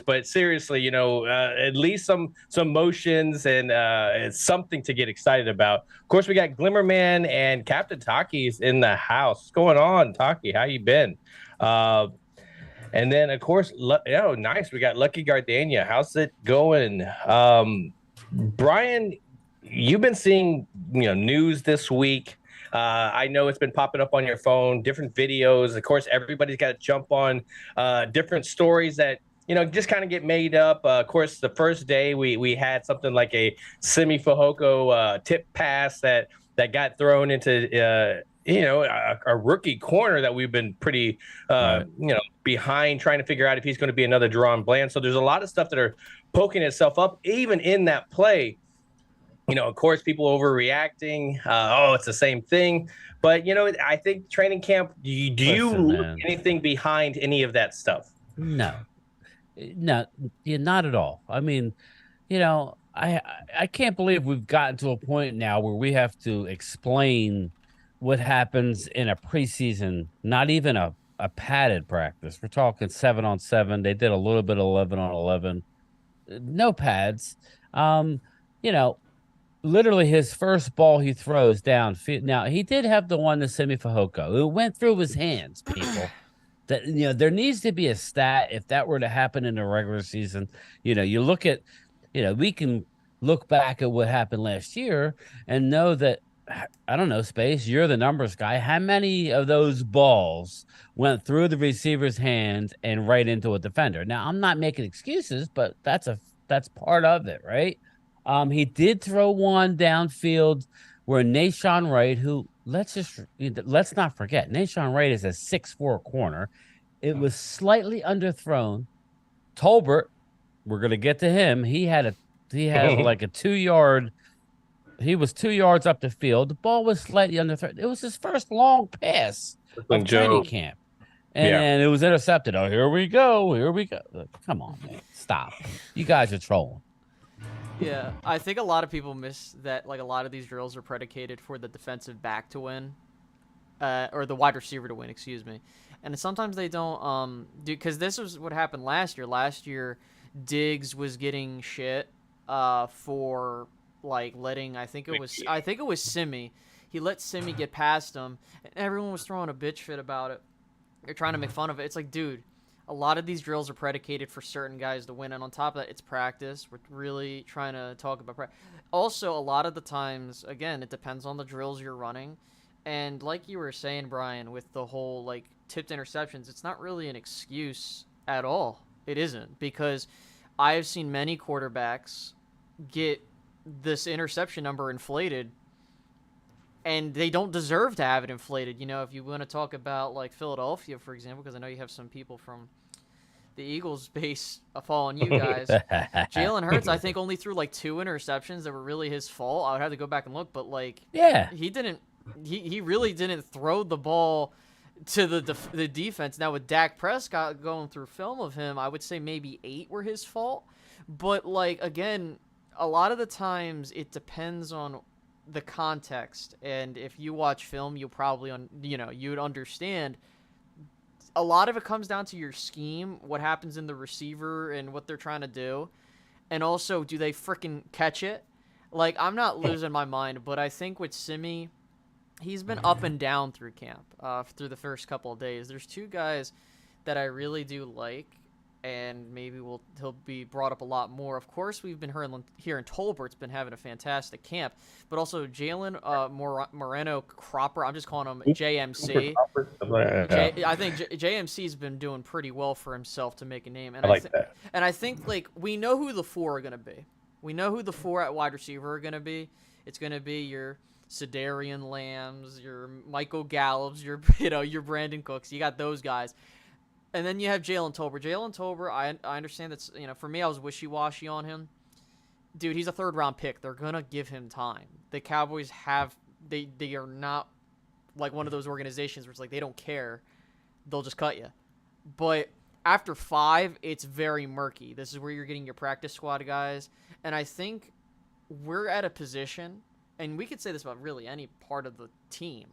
But seriously, at least some motions and it's something to get excited about. Of course, we got Glimmerman and Captain Taki's in the house. What's going on, Taki? How you been? Uh, and then of course, nice. We got Lucky Gardania. How's it going? Brian, you've been seeing news this week. I know it's been popping up on your phone, different videos. Of course, everybody's got to jump on different stories that just kind of get made up. Of course, the first day we had something like a Simi Fehoko tip pass that got thrown into a rookie corner that we've been pretty Right. behind trying to figure out if he's going to be another Deron Bland. So there's a lot of stuff that are poking itself up, even in that play. Of course, people overreacting. It's the same thing. But I think training camp. Do you Listen, look man. anything behind any of that stuff? No, no, yeah, not at all. I mean, I can't believe we've gotten to a point now where we have to explain what happens in a preseason, not even a padded practice. We're talking 7-on-7. They did a little bit of 11-on-11. No pads. Um, you know, Literally his first ball he throws downfield. Now he did have the one to Semi Fehoko. It went through his hands, people. That there needs to be a stat if that were to happen in the regular season. You look at, we can look back at what happened last year and know that I don't know, Space, you're the numbers guy. How many of those balls went through the receiver's hands and right into a defender? Now, I'm not making excuses, but that's part of it, right? He did throw one downfield where Nashawn Wright, who let's not forget, Nashawn Wright is a 6'4" corner. It was slightly underthrown. Tolbert, we're gonna get to him. He had like a 2 yard. He was 2 yards up the field. The ball was slightly underthrown. It was his first long pass of training Joe. camp, and Yeah. then it was intercepted. Oh, here we go. Here we go. Come on, man. Stop. You guys are trolling. Yeah, I think a lot of people miss that. Like a lot of these drills are predicated for the defensive back to win, or the wide receiver to win. Excuse me. And sometimes they don't do because this was what happened last year. Last year, Diggs was getting shit for like letting I think it was Simi. He let Simi get past him, and everyone was throwing a bitch fit about it. They're trying to make fun of it. It's like, dude, a lot of these drills are predicated for certain guys to win, and on top of that, it's practice. We're really trying to talk about practice. Also, a lot of the times, again, it depends on the drills you're running, and like you were saying, Brian, with the whole like tipped interceptions, it's not really an excuse at all. It isn't, because I have seen many quarterbacks get this interception number inflated, and they don't deserve to have it inflated. If you want to talk about like Philadelphia, for example, because I know you have some people from the Eagles base following you guys. Jalen Hurts, I think, only threw like 2 interceptions that were really his fault. I would have to go back and look, but like, Yeah. he didn't. He really didn't throw the ball to the defense. Now with Dak Prescott going through film of him, I would say maybe 8 were his fault. But like again, a lot of the times it depends on the context, and if you watch film, you'll probably you would understand. A lot of it comes down to your scheme, what happens in the receiver and what they're trying to do, and also do they freaking catch it. Like, I'm not losing my mind, but I think with Simi, he's been up and down through camp, through the first couple of days. There's two guys that I really do like, and maybe he'll be brought up a lot more. Of course, we've been hearing Tolbert's been having a fantastic camp, but also Jalen Moreno Cropper. I'm just calling him JMC. I think JMC's been doing pretty well for himself to make a name, and I like that. And I think like we know who the 4 are gonna be. We know who the 4 at wide receiver are gonna be. It's gonna be your Sedarian Lambs, your Michael Gallups, your Brandon Cooks. You got those guys. And then you have Jalen Tolbert. Jalen Tolbert, I understand that's, for me, I was wishy-washy on him. Dude, he's a third-round pick. They're going to give him time. The Cowboys they are not like one of those organizations where it's like they don't care. They'll just cut you. But after 5, it's very murky. This is where you're getting your practice squad guys. And I think we're at a position, and we could say this about really any part of the team,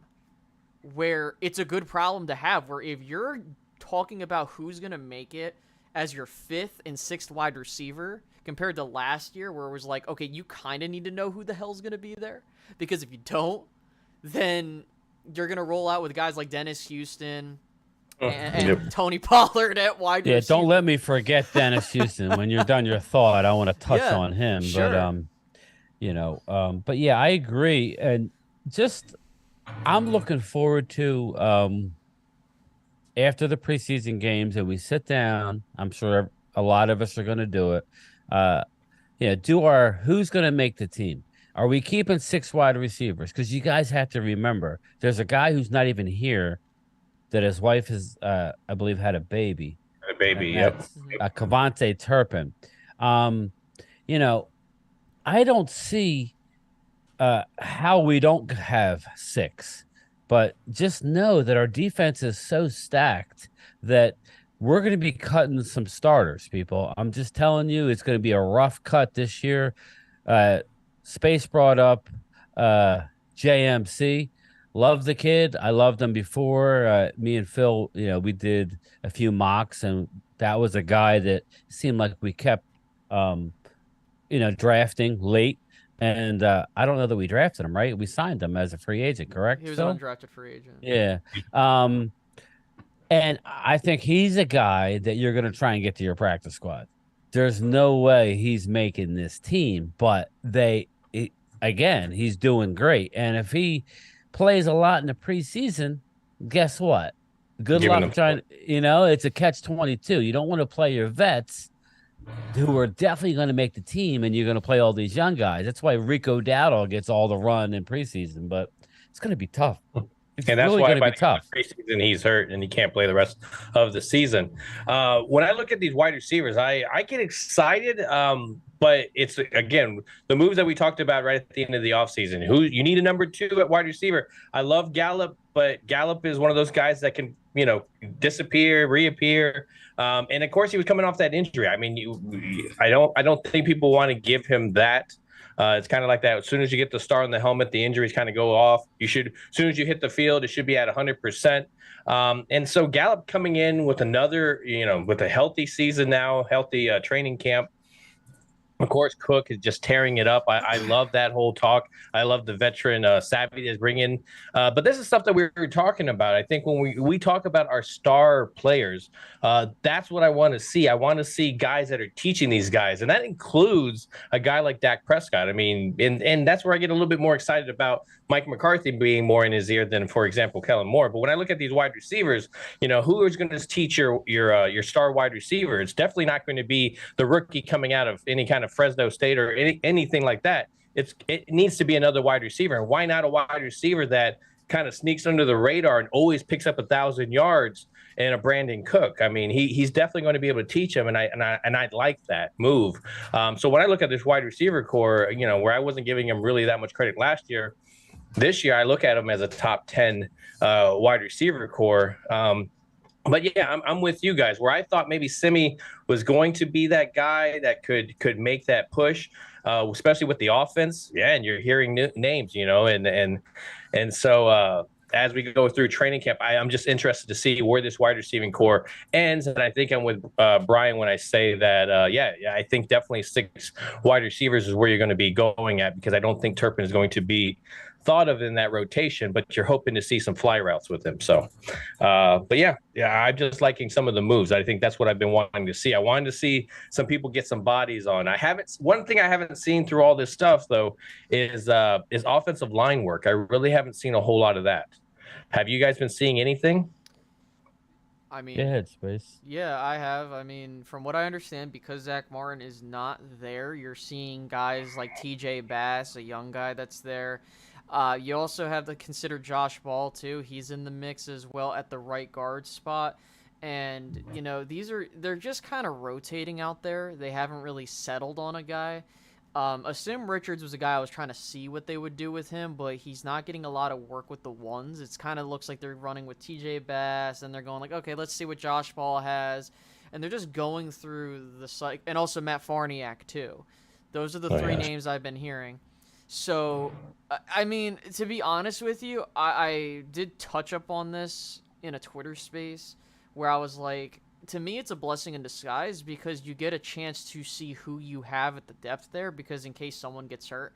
where it's a good problem to have, where if you're talking about who's going to make it as your 5th and 6th wide receiver compared to last year where it was like, okay, you kind of need to know who the hell's going to be there. Because if you don't, then you're going to roll out with guys like Dennis Houston and Tony Pollard at wide receiver. Yeah, don't let me forget Dennis Houston. When you're done your thought, I want to touch on him. Sure. But, but yeah, I agree. And just I'm looking forward to after the preseason games and we sit down, I'm sure a lot of us are going to do it. Do our who's going to make the team? Are we keeping 6 wide receivers? Because you guys have to remember, there's a guy who's not even here that his wife has, I believe, had a baby. A baby, yep. Cavante Turpin. I don't see how we don't have 6. But just know that our defense is so stacked that we're going to be cutting some starters, people. I'm just telling you, it's going to be a rough cut this year. Space brought up JMC. Love the kid. I loved him before. Me and Phil, we did a few mocks, and that was a guy that seemed like we kept, drafting late. And I don't know that we drafted him, right? We signed him as a free agent, correct? He was an undrafted free agent. Yeah. And I think he's a guy that you're going to try and get to your practice squad. There's no way he's making this team, but he's doing great. And if he plays a lot in the preseason, guess what? Good luck trying. It's a catch-22. You don't want to play your vets who are definitely going to make the team, and you're going to play all these young guys. That's why Rico Dowdle gets all the run in preseason, but it's going to be tough. It's and that's really why going to be tough. Preseason he's hurt and he can't play the rest of the season. When I look at these wide receivers, I get excited. But it's again the moves that we talked about right at the end of the offseason. Who you need a number 2 at wide receiver. I love Gallup, but Gallup is one of those guys that can disappear, reappear. And of course, he was coming off that injury. I mean, I don't think people want to give him that. It's kind of like that. As soon as you get the star on the helmet, the injuries kind of go off. As soon as you hit the field, it should be at 100%. And so Gallup coming in with another, with a healthy season now, healthy training camp. Of course, Cook is just tearing it up. I love that whole talk. I love the veteran savvy that's bringing. But this is stuff that we were talking about. I think when we talk about our star players, that's what I want to see. I want to see guys that are teaching these guys. And that includes a guy like Dak Prescott. I mean, and that's where I get a little bit more excited about Mike McCarthy being more in his ear than, for example, Kellen Moore. But when I look at these wide receivers, who is going to teach your star wide receiver? It's definitely not going to be the rookie coming out of any kind of Fresno State or anything like that. It needs to be another wide receiver. And why not a wide receiver that kind of sneaks under the radar and always picks up 1,000 yards and a Brandon Cook? I mean, he's definitely going to be able to teach him, and I like that move. So when I look at this wide receiver core, where I wasn't giving him really that much credit last year, this year I look at him as a top 10 wide receiver core. But yeah, I'm with you guys. Where I thought maybe Simi was going to be that guy that could make that push, especially with the offense. Yeah, and you're hearing names, and so as we go through training camp, I'm just interested to see where this wide receiving core ends. And I think I'm with Bryan when I say that, I think definitely 6 wide receivers is where you're going to be going at, because I don't think Turpin is going to be thought of in that rotation, but you're hoping to see some fly routes with him. So, but yeah, I'm just liking some of the moves. I think that's what I've been wanting to see. I wanted to see some people get some bodies on. One thing I haven't seen through all this stuff though is offensive line work. I really haven't seen a whole lot of that. Have you guys been seeing anything? I mean, Headspace. Yeah, I have. I mean, from what I understand, because Zach Martin is not there, you're seeing guys like TJ Bass, a young guy that's there. You also have to consider Josh Ball too. He's in the mix as well at the right guard spot. And, they're just kind of rotating out there. They haven't really settled on a guy. Asim Richards was a guy I was trying to see what they would do with him, but he's not getting a lot of work with the ones. It's kind of looks like they're running with TJ Bass, and they're going like, okay, let's see what Josh Ball has. And they're just going through the cycle. And also Matt Farniak, too. Those are the 3 names I've been hearing. So, I mean, to be honest with you, I did touch up on this in a Twitter space where I was like, to me, it's a blessing in disguise because you get a chance to see who you have at the depth there. Because in case someone gets hurt,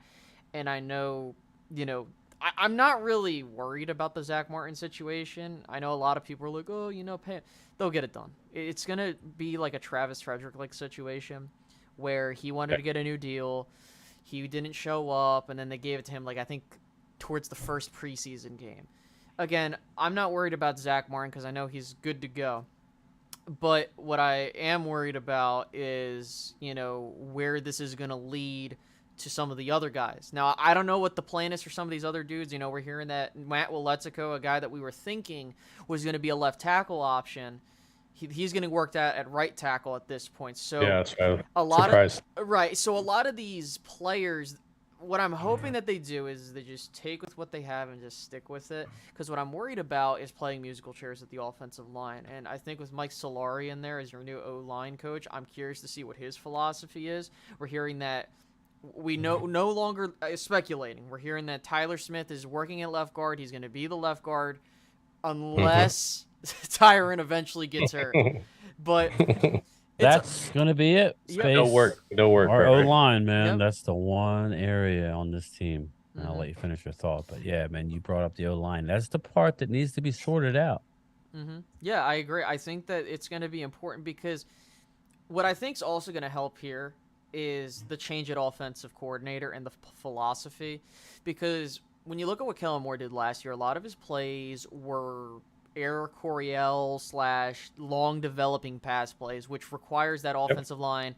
and I know, you know, I'm not really worried about the Zach Martin situation. I know a lot of people are like, oh, they'll get it done. It's gonna be like a Travis Frederick like situation where he wanted to get a new deal, he didn't show up, and then they gave it to him like I think towards the first preseason game. Again, I'm not worried about Zach Martin because I know he's good to go. But what I am worried about is, where this is going to lead to some of the other guys. Now, I don't know what the plan is for some of these other dudes. We're hearing that Matt Waletzko, a guy that we were thinking was going to be a left tackle option, he's getting worked at right tackle at this point. So yeah, that's a lot surprised. right. So a lot of these players, what I'm hoping that they do is they just take with what they have and just stick with it. Because what I'm worried about is playing musical chairs at the offensive line. And I think with Mike Solari in there as your new O-line coach, I'm curious to see what his philosophy is. We're hearing that we no longer speculating. We're hearing that Tyler Smith is working at left guard. He's going to be the left guard unless Tyron eventually gets hurt. But that's going to be it. Space, no work. Our O-line, man. Yep. That's the one area on this team. Mm-hmm. I'll let you finish your thought. But, yeah, man, you brought up the O-line. That's the part that needs to be sorted out. Mm-hmm. Yeah, I agree. I think that it's going to be important because what I think is also going to help here is the change at offensive coordinator and the philosophy. Because when you look at what Kellen Moore did last year, a lot of his plays were Air Coryell / long developing pass plays, which requires that offensive line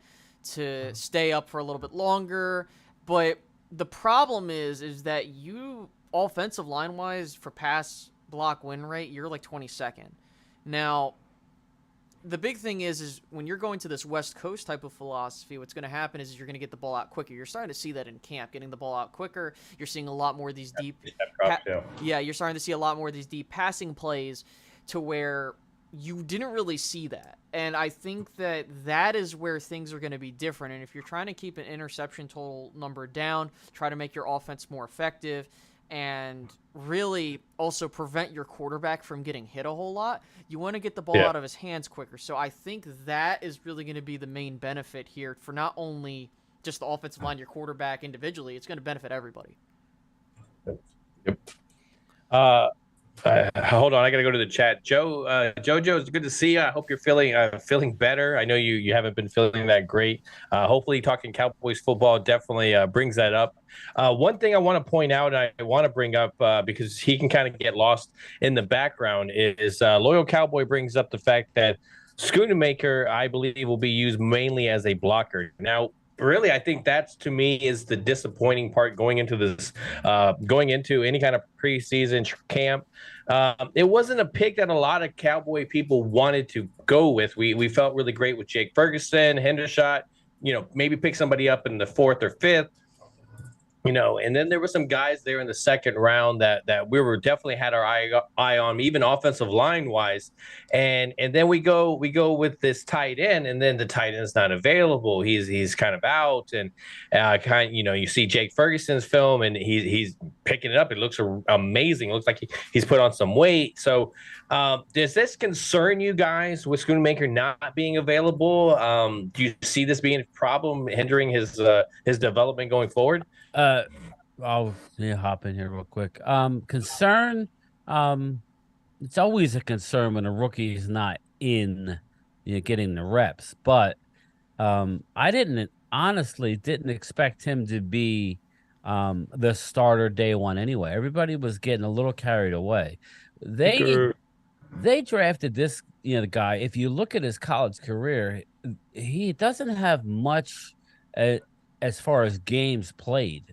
to stay up for a little bit longer. But the problem is that you offensive line wise for pass block win rate, you're like 22nd. Now, the big thing is when you're going to this West Coast type of philosophy, what's going to happen is you're going to get the ball out quicker. You're starting to see that in camp, getting the ball out quicker. You're seeing a lot more of these deep you're starting to see a lot more of these deep passing plays to where you didn't really see that. And I think that is where things are going to be different. And if you're trying to keep an interception total number down, try to make your offense more effective, and really also prevent your quarterback from getting hit a whole lot, you want to get the ball out of his hands quicker. So I think that is really going to be the main benefit here for not only just the offensive line, your quarterback individually, it's going to benefit everybody. Yep. Hold on, I gotta go to the chat. Jojo, it's good to see you. I hope you're feeling better. I know you haven't been feeling that great. Hopefully, talking Cowboys football definitely brings that up. One thing I want to point out, I want to bring up because he can kind of get lost in the background, is Loyal Cowboy brings up the fact that Schoonemaker, I believe, will be used mainly as a blocker. Now, really, I think that's, to me, is the disappointing part going into this, going into any kind of preseason camp. It wasn't a pick that a lot of Cowboy people wanted to go with. We felt really great with Jake Ferguson, Hendershot, maybe pick somebody up in the 4th or 5th. And then there were some guys there in the 2nd round that we were definitely had our eye on, even offensive line wise. And then we go with this tight end, and then the tight end is not available. He's kind of out, and you see Jake Ferguson's film, and he's picking it up. It looks amazing. It looks like he's put on some weight. So does this concern you guys with Schoonemaker not being available? Do you see this being a problem hindering his development going forward? I'll hop in here real quick. Concern, it's always a concern when a rookie is not in, getting the reps. But I honestly didn't expect him to be the starter day one anyway. Everybody was getting a little carried away. They drafted this, the guy. If you look at his college career, he doesn't have much as far as games played.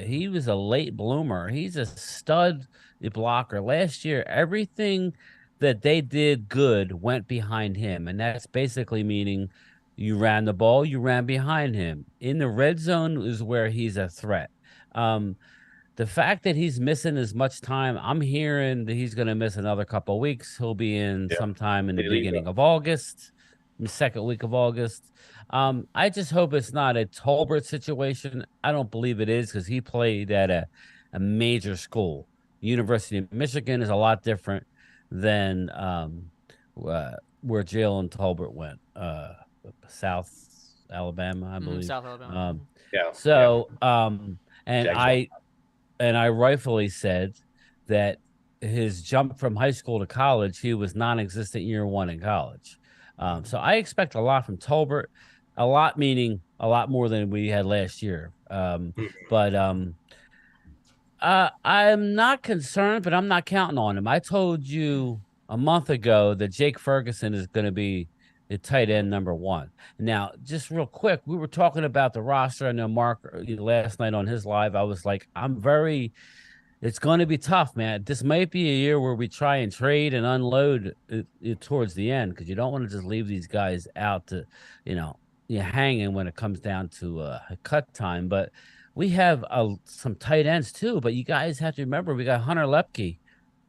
He was a late bloomer. He's a stud blocker. Last year, everything that they did good went behind him, and that's basically meaning you ran the ball, you ran behind him. In the red zone is where he's a threat. The fact that he's missing as much time, I'm hearing that he's going to miss another couple of weeks. He'll be in sometime in the beginning of August, the 2nd week of August. I just hope it's not a Tolbert situation. I don't believe it is, because he played at a major school. University of Michigan is a lot different than where Jalen Tolbert went, South Alabama, I believe. South Alabama. Yeah. So, and Jacksonville. I rightfully said that his jump from high school to college, he was non-existent year one in college. So I expect a lot from Tolbert, a lot meaning a lot more than we had last year. But I'm not concerned, but I'm not counting on him. I told you a month ago that Jake Ferguson is going to be the tight end number one. Now, just real quick, we were talking about the roster. I know Mark last night on his live. I was like, it's going to be tough, man. This might be a year where we try and trade and unload it towards the end because you don't want to just leave these guys out to, hanging when it comes down to cut time. But we have some tight ends too. But you guys have to remember we got Hunter Lepke,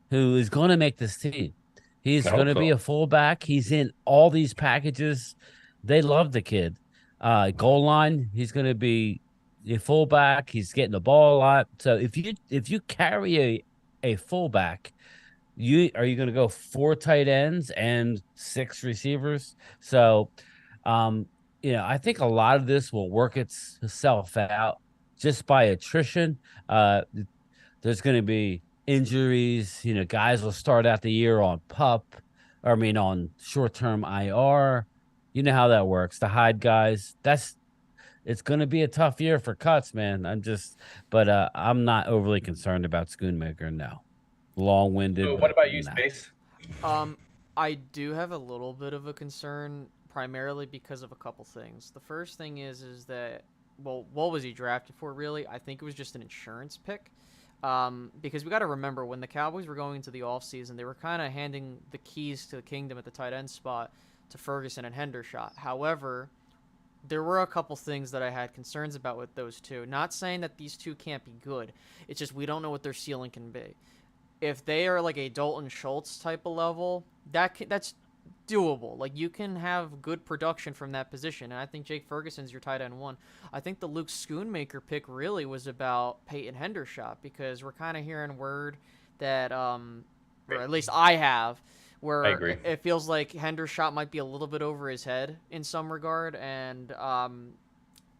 who is going to make this team. He's going to be a fullback. He's in all these packages. They love the kid. Goal line, he's going to be a fullback. He's getting the ball a lot. So if you carry a fullback, are you going to go 4 tight ends and 6 receivers? So, I think a lot of this will work itself out just by attrition. There's going to be injuries. Guys will start out the year on on short-term IR. You know how that works. The hide guys. It's going to be a tough year for cuts, man. I'm not overly concerned about Schoonmaker. No, long-winded. So what about you, Space? I do have a little bit of a concern, primarily because of a couple things. The first thing is that, well, what was he drafted for? Really, I think it was just an insurance pick. Because we got to remember when the Cowboys were going into the offseason, they were kind of handing the keys to the kingdom at the tight end spot to Ferguson and Hendershot. However, there were a couple things that I had concerns about with those two. Not saying that these two can't be good. It's just we don't know what their ceiling can be. If they are like a Dalton Schultz type of level, that's doable. Like, you can have good production from that position, and I think Jake Ferguson's your tight end one. I think the Luke Schoonmaker pick really was about Peyton Hendershot, because we're kind of hearing word that, or at least I have, where it feels like Hendershot might be a little bit over his head in some regard, and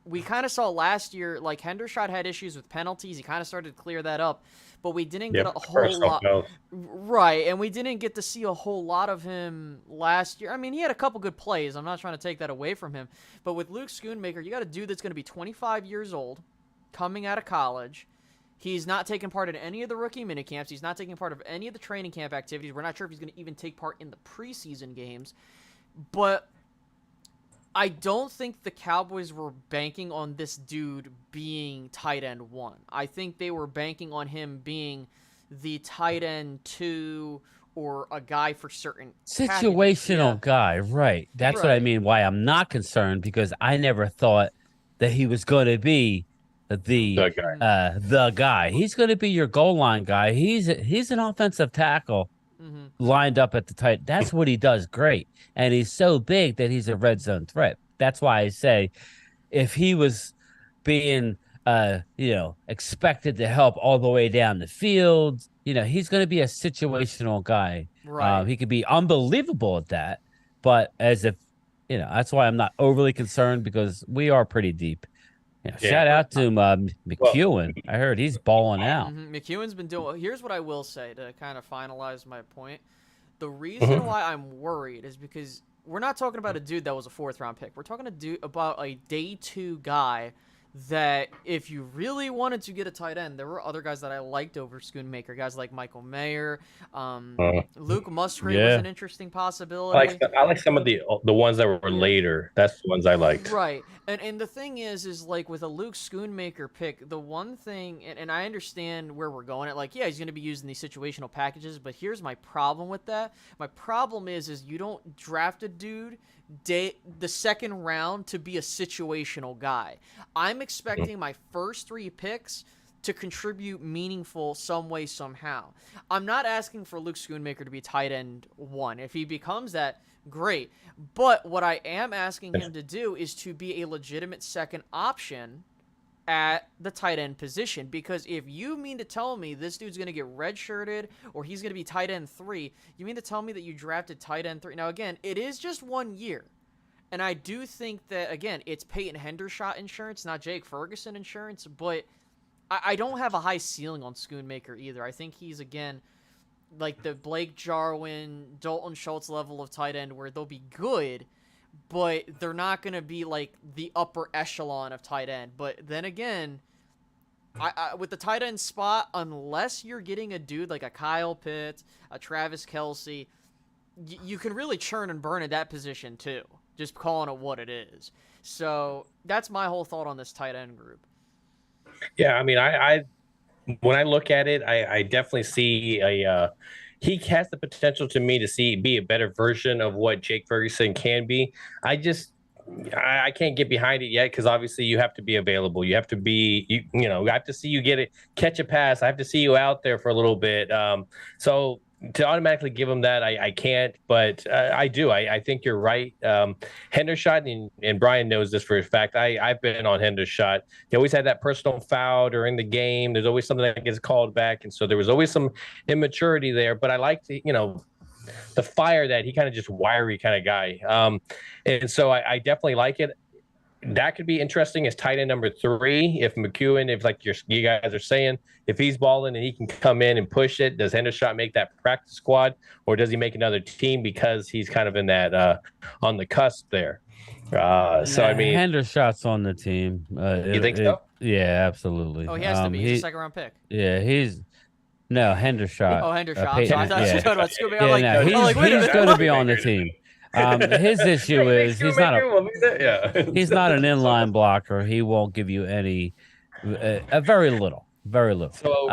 we kind of saw last year, like, Hendershot had issues with penalties. He kind of started to clear that up, but we didn't get a whole lot. Right, and we didn't get to see a whole lot of him last year. I mean, he had a couple good plays. I'm not trying to take that away from him. But with Luke Schoonmaker, you got a dude that's going to be 25 years old, coming out of college. He's not taking part in any of the rookie minicamps. He's not taking part of any of the training camp activities. We're not sure if he's going to even take part in the preseason games. But I don't think the Cowboys were banking on this dude being tight end one. I think they were banking on him being the tight end two or a guy for certain situational guy, right? That's what I mean. Why I'm not concerned, because I never thought that he was going to be the guy. He's going to be your goal line guy. He's an offensive tackle. Lined up at the tight. That's what he does great. And he's so big that he's a red zone threat. That's why I say if he was being expected to help all the way down the field, he's going to be a situational guy. Right. He could be unbelievable at that. But that's why I'm not overly concerned, because we are pretty deep. Shout out to McEwen. I heard he's balling out. McEwen's been doing. Here's what I will say to kind of finalize my point. The reason why I'm worried is because we're not talking about a dude that was a 4th-round pick. We're talking about a day 2 guy that, if you really wanted to get a tight end, there were other guys that I liked over Schoonmaker. Guys like Michael Mayer, Luke Musgrave was an interesting possibility. I like some of the ones that were later. That's the ones I liked. Right. And the thing is like with a Luke Schoonmaker pick, the one thing, and I understand where we're going at, like, yeah, he's going to be using these situational packages, but here's my problem with that. My problem is you don't draft a dude the 2nd round to be a situational guy. I'm expecting my first 3 picks to contribute meaningful some way, somehow. I'm not asking for Luke Schoonmaker to be tight end 1. If he becomes that, great. But what I am asking him to do is to be a legitimate second option at the tight end position, because if you mean to tell me this dude's going to get redshirted or he's going to be tight end 3, you mean to tell me that you drafted tight end 3? Now, again, it is just 1 year. And I do think that, again, it's Peyton Hendershot insurance, not Jake Ferguson insurance, but I don't have a high ceiling on Schoonmaker either. I think he's, again, like the Blake Jarwin, Dalton Schultz level of tight end where they'll be good, but they're not going to be like the upper echelon of tight end. But then again, I with the tight end spot, unless you're getting a dude like a Kyle Pitts, a Travis Kelce, you can really churn and burn at that position too, just calling it what it is. So that's my whole thought on this tight end group. Yeah, I mean, I when I look at it, I definitely see he has the potential to me to be a better version of what Jake Ferguson can be. I can't get behind it yet because obviously you have to be available. You have to be, I have to see you catch a pass. I have to see you out there for a little bit. So to automatically give him that, I can't, but I do. I think you're right. Hendershot, and Bryan knows this for a fact. I've been on Hendershot. He always had that personal foul during the game. There's always something that gets called back. And so there was always some immaturity there, but I like to, the fire that he kind of just wiry kind of guy. And so I definitely like it. That could be interesting as tight end number 3. If McEwen, if like you guys are saying, if he's balling and he can come in and push it, does Hendershot make that practice squad, or does he make another team because he's kind of in that on the cusp there? So I mean, Hendershot's on the team. You think so? Yeah, absolutely. Oh, he has to be. He's a second-round pick. Yeah, No, Hendershot. Oh, Hendershot. So I thought you were talking about Scooby. He's going to be on the team. His issue is he's not an inline blocker. He won't give you any, very little. So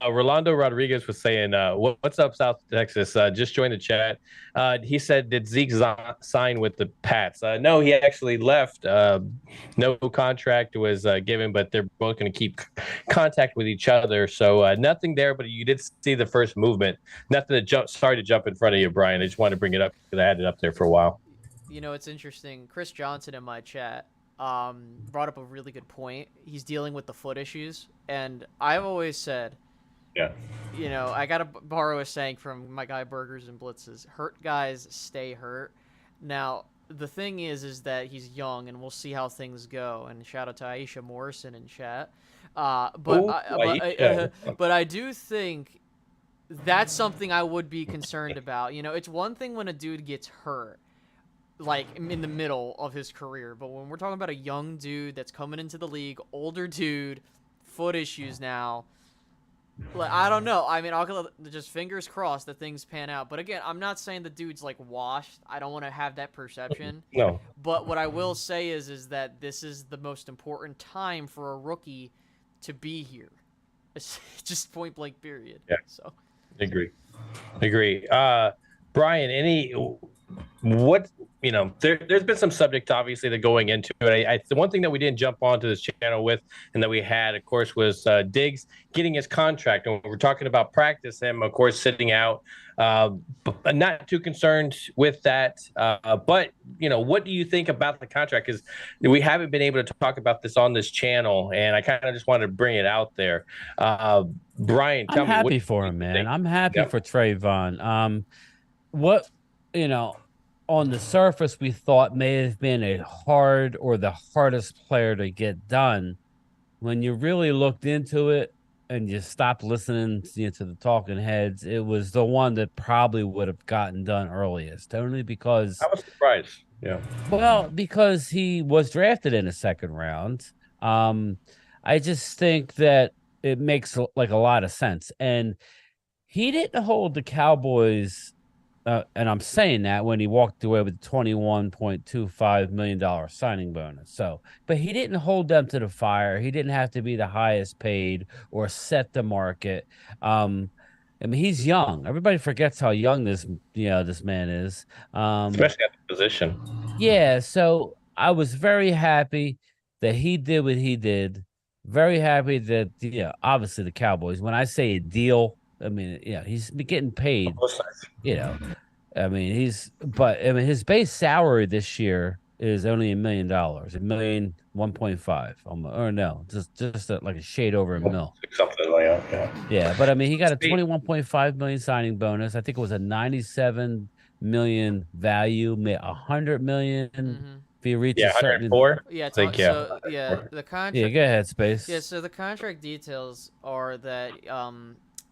Rolando Rodriguez was saying, "What's up, South Texas? Just joined the chat." He said, "Did Zeke sign with the Pats?" No, he actually left. No contract was given, but they're both going to keep contact with each other. So nothing there, but you did see the first movement. Nothing to sorry to jump in front of you, Bryan. I just wanted to bring it up because I had it up there for a while. It's interesting. Chris Johnson in my chat brought up a really good point. He's dealing with the foot issues, and I've always said, I gotta borrow a saying from my guy Burgers and Blitzes: hurt guys stay hurt. Now the thing is that he's young, and we'll see how things go. And shout out to Aisha Morrison in chat. But I do think that's something I would be concerned about. It's one thing when a dude gets hurt, like in the middle of his career, but when we're talking about a young dude that's coming into the league, older dude, foot issues now, like, I don't know. I mean, I'll just fingers crossed that things pan out. But again, I'm not saying the dude's like washed. I don't want to have that perception. No. But what I will say is that this is the most important time for a rookie to be here. It's just point blank period. Yeah. So. Agree. Bryan, there's been some subject obviously that going into it. The one thing that we didn't jump onto this channel with, and that we had, of course, was Diggs getting his contract. And we're talking about practice, him, of course, sitting out. But not too concerned with that. But what do you think about the contract? Because we haven't been able to talk about this on this channel, and I kind of just wanted to bring it out there. Bryan, tell me. I'm happy for him, man. I'm happy for Trayvon. On the surface, we thought may have been the hardest player to get done. When you really looked into it and you stopped listening to the talking heads, it was the one that probably would have gotten done earliest, only because I was surprised. Yeah. Well, because he was drafted in the second round. I just think that it makes like a lot of sense. And he didn't hold the Cowboys. And I'm saying that when he walked away with the $21.25 million signing bonus. But he didn't hold them to the fire. He didn't have to be the highest paid or set the market. I mean, he's young. Everybody forgets how young this man is. Especially at the position. Yeah. So I was very happy that he did what he did. Very happy that, obviously the Cowboys, when I say a deal, I mean, he's getting paid, his base salary this year is only $1 million, 1.5, or no, just like a shade over a mil. Something like that. Yeah. Yeah, but I mean, he got a 21.5 million signing bonus. I think it was a 97 million value, 100 million if he reaches Yeah, certain. 104. Yeah, I think, so yeah, the contract. Yeah, go ahead, Space. Yeah, so the contract details are that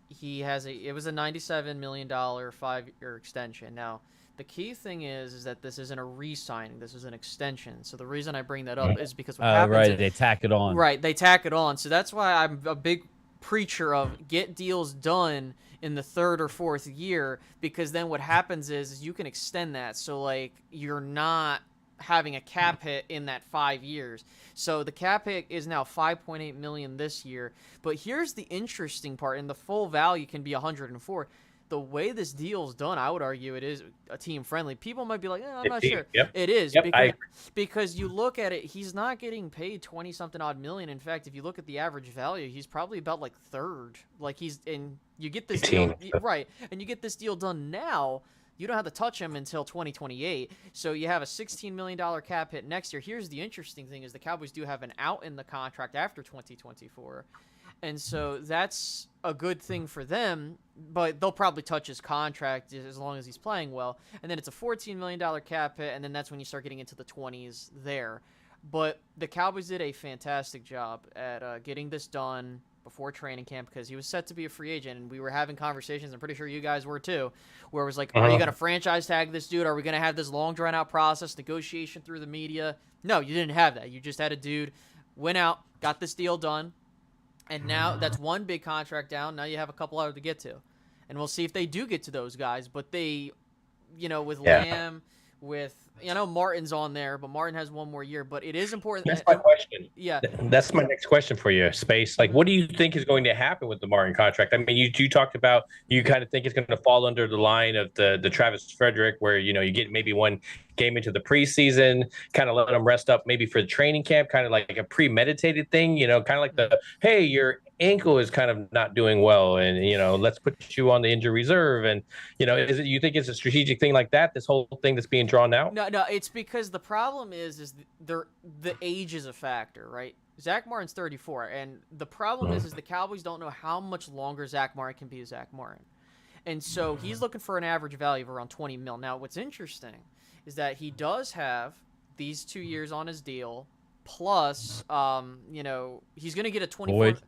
he has it was a $97 million 5-year extension. Now, the key thing is that this isn't a re-signing, this is an extension. So the reason I bring that up is because what happens right, they tack it on. Right, they tack it on. So that's why I'm a big preacher of get deals done in the 3rd or 4th year, because then what happens is you can extend that. So like you're not having a cap hit in that 5 years. So the cap hit is now 5.8 million this year. But here's the interesting part, and the full value can be 104. The way this deal's done, I would argue it is a team friendly. People might be like, I'm not sure. Yep. It is Yep, because you look at it, he's not getting paid 20 something odd million. In fact, if you look at the average value, he's probably about like 3rd. Like you get this deal, right? And you get this deal done now. You don't have to touch him until 2028. So you have a $16 million cap hit next year. Here's the interesting thing is the Cowboys do have an out in the contract after 2024. And so that's a good thing for them, but they'll probably touch his contract as long as he's playing well. And then it's a $14 million cap hit, and then that's when you start getting into the 20s there. But the Cowboys did a fantastic job at getting this done before training camp because he was set to be a free agent, and we were having conversations, I'm pretty sure you guys were too, where it was like, are you going to franchise tag this dude? Are we going to have this long drawn-out process, negotiation through the media? No, you didn't have that. You just had a dude, went out, got this deal done, and now that's one big contract down. Now you have a couple other to get to. And we'll see if they do get to those guys. But they, with Lamb, with, Martin's on there, but Martin has one more year. But it is important. That's my question. Yeah. That's my next question for you, Space. Like, what do you think is going to happen with the Martin contract? I mean, you talked about you kind of think it's going to fall under the line of the Travis Frederick, where, you get maybe one game into the preseason, kind of let them rest up maybe for the training camp, kind of like a premeditated thing, kind of like hey, your ankle is kind of not doing well, and let's put you on the injury reserve, and you think it's a strategic thing like that, this whole thing that's being drawn out? No, it's because the problem is the age is a factor, right? Zach Martin's 34, and the problem is the Cowboys don't know how much longer Zach Martin can be Zach Martin. And so he's looking for an average value of around 20 mil. Now, what's interesting is that he does have these 2 years on his deal, plus, he's going to get a 24. Void.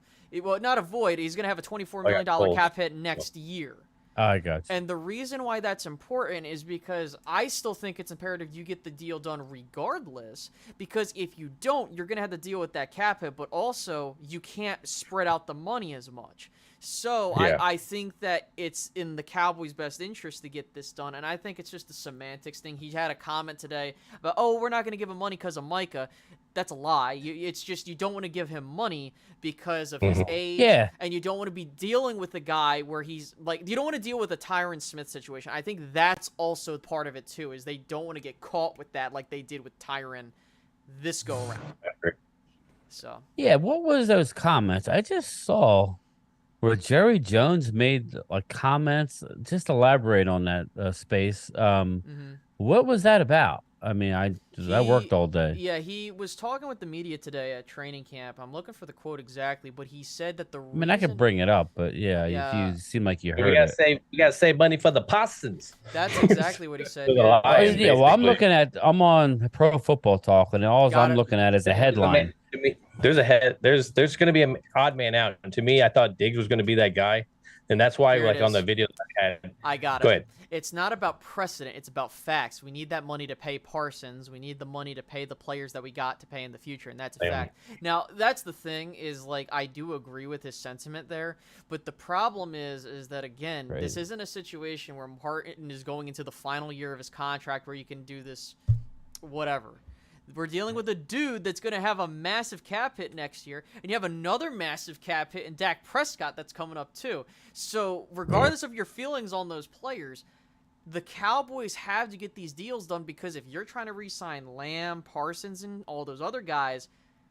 Well, not a void. He's going to have a $24 million cap hit next year. I got you. And the reason why that's important is because I still think it's imperative you get the deal done regardless, because if you don't, you're going to have to deal with that cap hit, but also you can't spread out the money as much. So yeah. I think that it's in the Cowboys' best interest to get this done, and I think it's just a semantics thing. He had a comment today about, we're not going to give him money because of Micah. That's a lie. It's just you don't want to give him money because of his age, and you don't want to be dealing with a guy where he's like, you don't want to deal with a Tyron Smith situation. I think that's also part of it too, is they don't want to get caught with that like they did with Tyron this go around. So yeah, what was those comments? I just saw where Jerry Jones made like comments. Just elaborate on that, Space. What was that about? I mean, I worked all day. Yeah, he was talking with the media today at training camp. I'm looking for the quote exactly, but he said that the reason... I could bring it up, but you seem like you heard we gotta save money for the Possums. That's exactly what he said. Well, I'm on Pro Football Talk, and all I'm looking at is a headline. To me, there's going to be an odd man out. And to me, I thought Diggs was going to be that guy. And that's why, on the video I had. I got it. Go ahead. It's not about precedent. It's about facts. We need that money to pay Parsons. We need the money to pay the players that we got to pay in the future, and that's a fact. Now, that's the thing is, like, I do agree with his sentiment there, but the problem is that, again, this isn't a situation where Martin is going into the final year of his contract where you can do this whatever. We're dealing with a dude that's going to have a massive cap hit next year, and you have another massive cap hit in Dak Prescott that's coming up too. So regardless of your feelings on those players, the Cowboys have to get these deals done, because if you're trying to re-sign Lamb, Parsons, and all those other guys,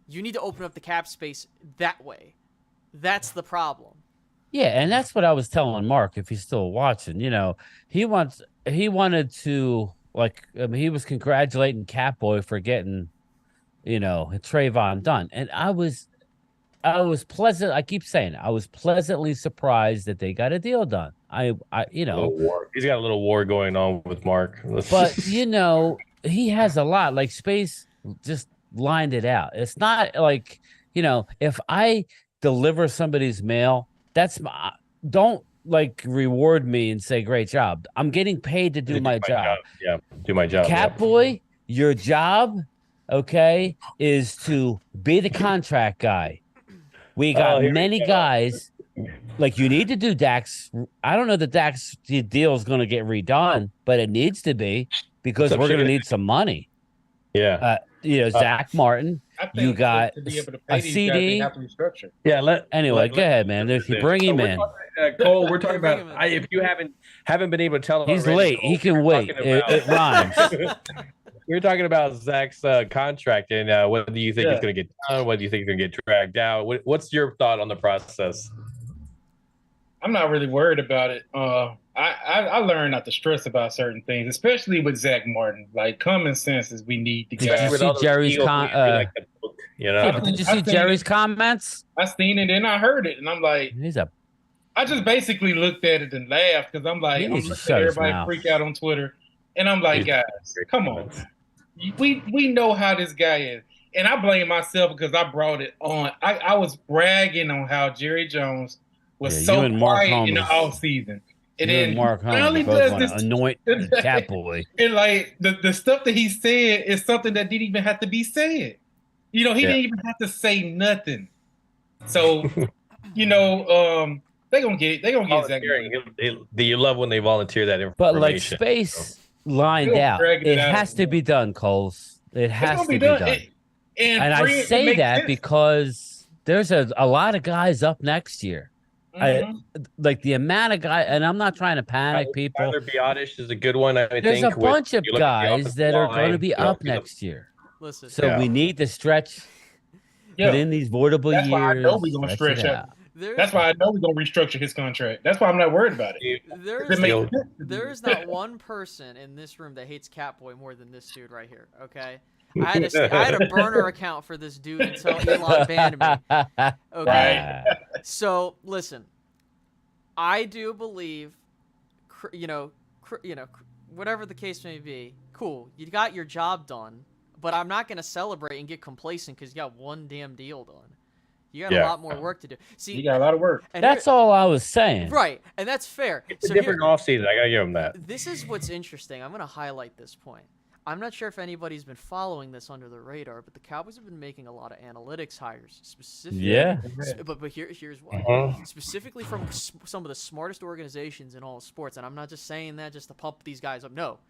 you need to open up the cap space that way. That's the problem. Yeah, and that's what I was telling Mark, if he's still watching. He wanted to Like, I mean, he was congratulating Catboy for getting, Trayvon done. And I was pleasant. I keep saying I was pleasantly surprised that they got a deal done. Little war. He's got a little war going on with Mark. But he has a lot. Like Space just lined it out. It's not like, if I deliver somebody's mail, don't like reward me and say great job. I'm getting paid to do my job. Yeah, do my job. Catboy, your job, okay, is to be the contract guy. We got many guys. Like, you need to do Dak's. I don't know that Dak's deal is going to get redone, but it needs to be because we're going to need some money. Yeah. Zach Martin. You got to be able to a pay these CD. guys, they have to restructure. Yeah. Anyway, go ahead, man. Bring him in. Cole, we're talking about. If you haven't been able to tell, he's already, late. Cole, He can wait. It rhymes. We're talking about Zach's contract and whether you think he's going to get done, whether you think he's going to get dragged out. What's your thought on the process? I'm not really worried about it. I learned not to stress about certain things, especially with Zach Martin. Like, common sense is we need to get. Did you see Jerry's did you see Jerry's comments? I seen it and I heard it, and I'm like, I just basically looked at it and laughed because I'm like, I'm looking at everybody freak out on Twitter, and I'm like, guys, come on, we know how this guy is, and I blame myself because I brought it on. I was bragging on how Jerry Jones was so quiet in the off season. And then Mark finally does this anoint Catboy. And like the stuff that he said is something that didn't even have to be said. He didn't even have to say nothing. So, they're gonna get Zach. You love when they volunteer that information. But like Space lined out, it has to be done, Coles. It has to be done. And I say that because there's a lot of guys up next year. Like the amount of guys, and I'm not trying to panic people. Tyler Biotish is a good one. There's a bunch of guys that are going to be up next year. Listen, so we need to stretch. Put in these voidable years. That's why I know we're going to stretch out. That's why I know we're going to restructure his contract. That's why I'm not worried about it. There is not one person in this room that hates Catboy more than this dude right here. Okay. I had a burner account for this dude until Elon banned me. Okay, so listen, I do believe, whatever the case may be, cool. You got your job done, but I'm not gonna celebrate and get complacent because you got one damn deal done. You got a lot more work to do. See, you got a lot of work. And that's all I was saying. Right, and that's fair. It's a different offseason. I gotta give him that. This is what's interesting. I'm gonna highlight this point. I'm not sure if anybody's been following this under the radar, but the Cowboys have been making a lot of analytics hires, specifically. Yeah. But here's why. Specifically from some of the smartest organizations in all of sports, and I'm not just saying that just to pump these guys up. No,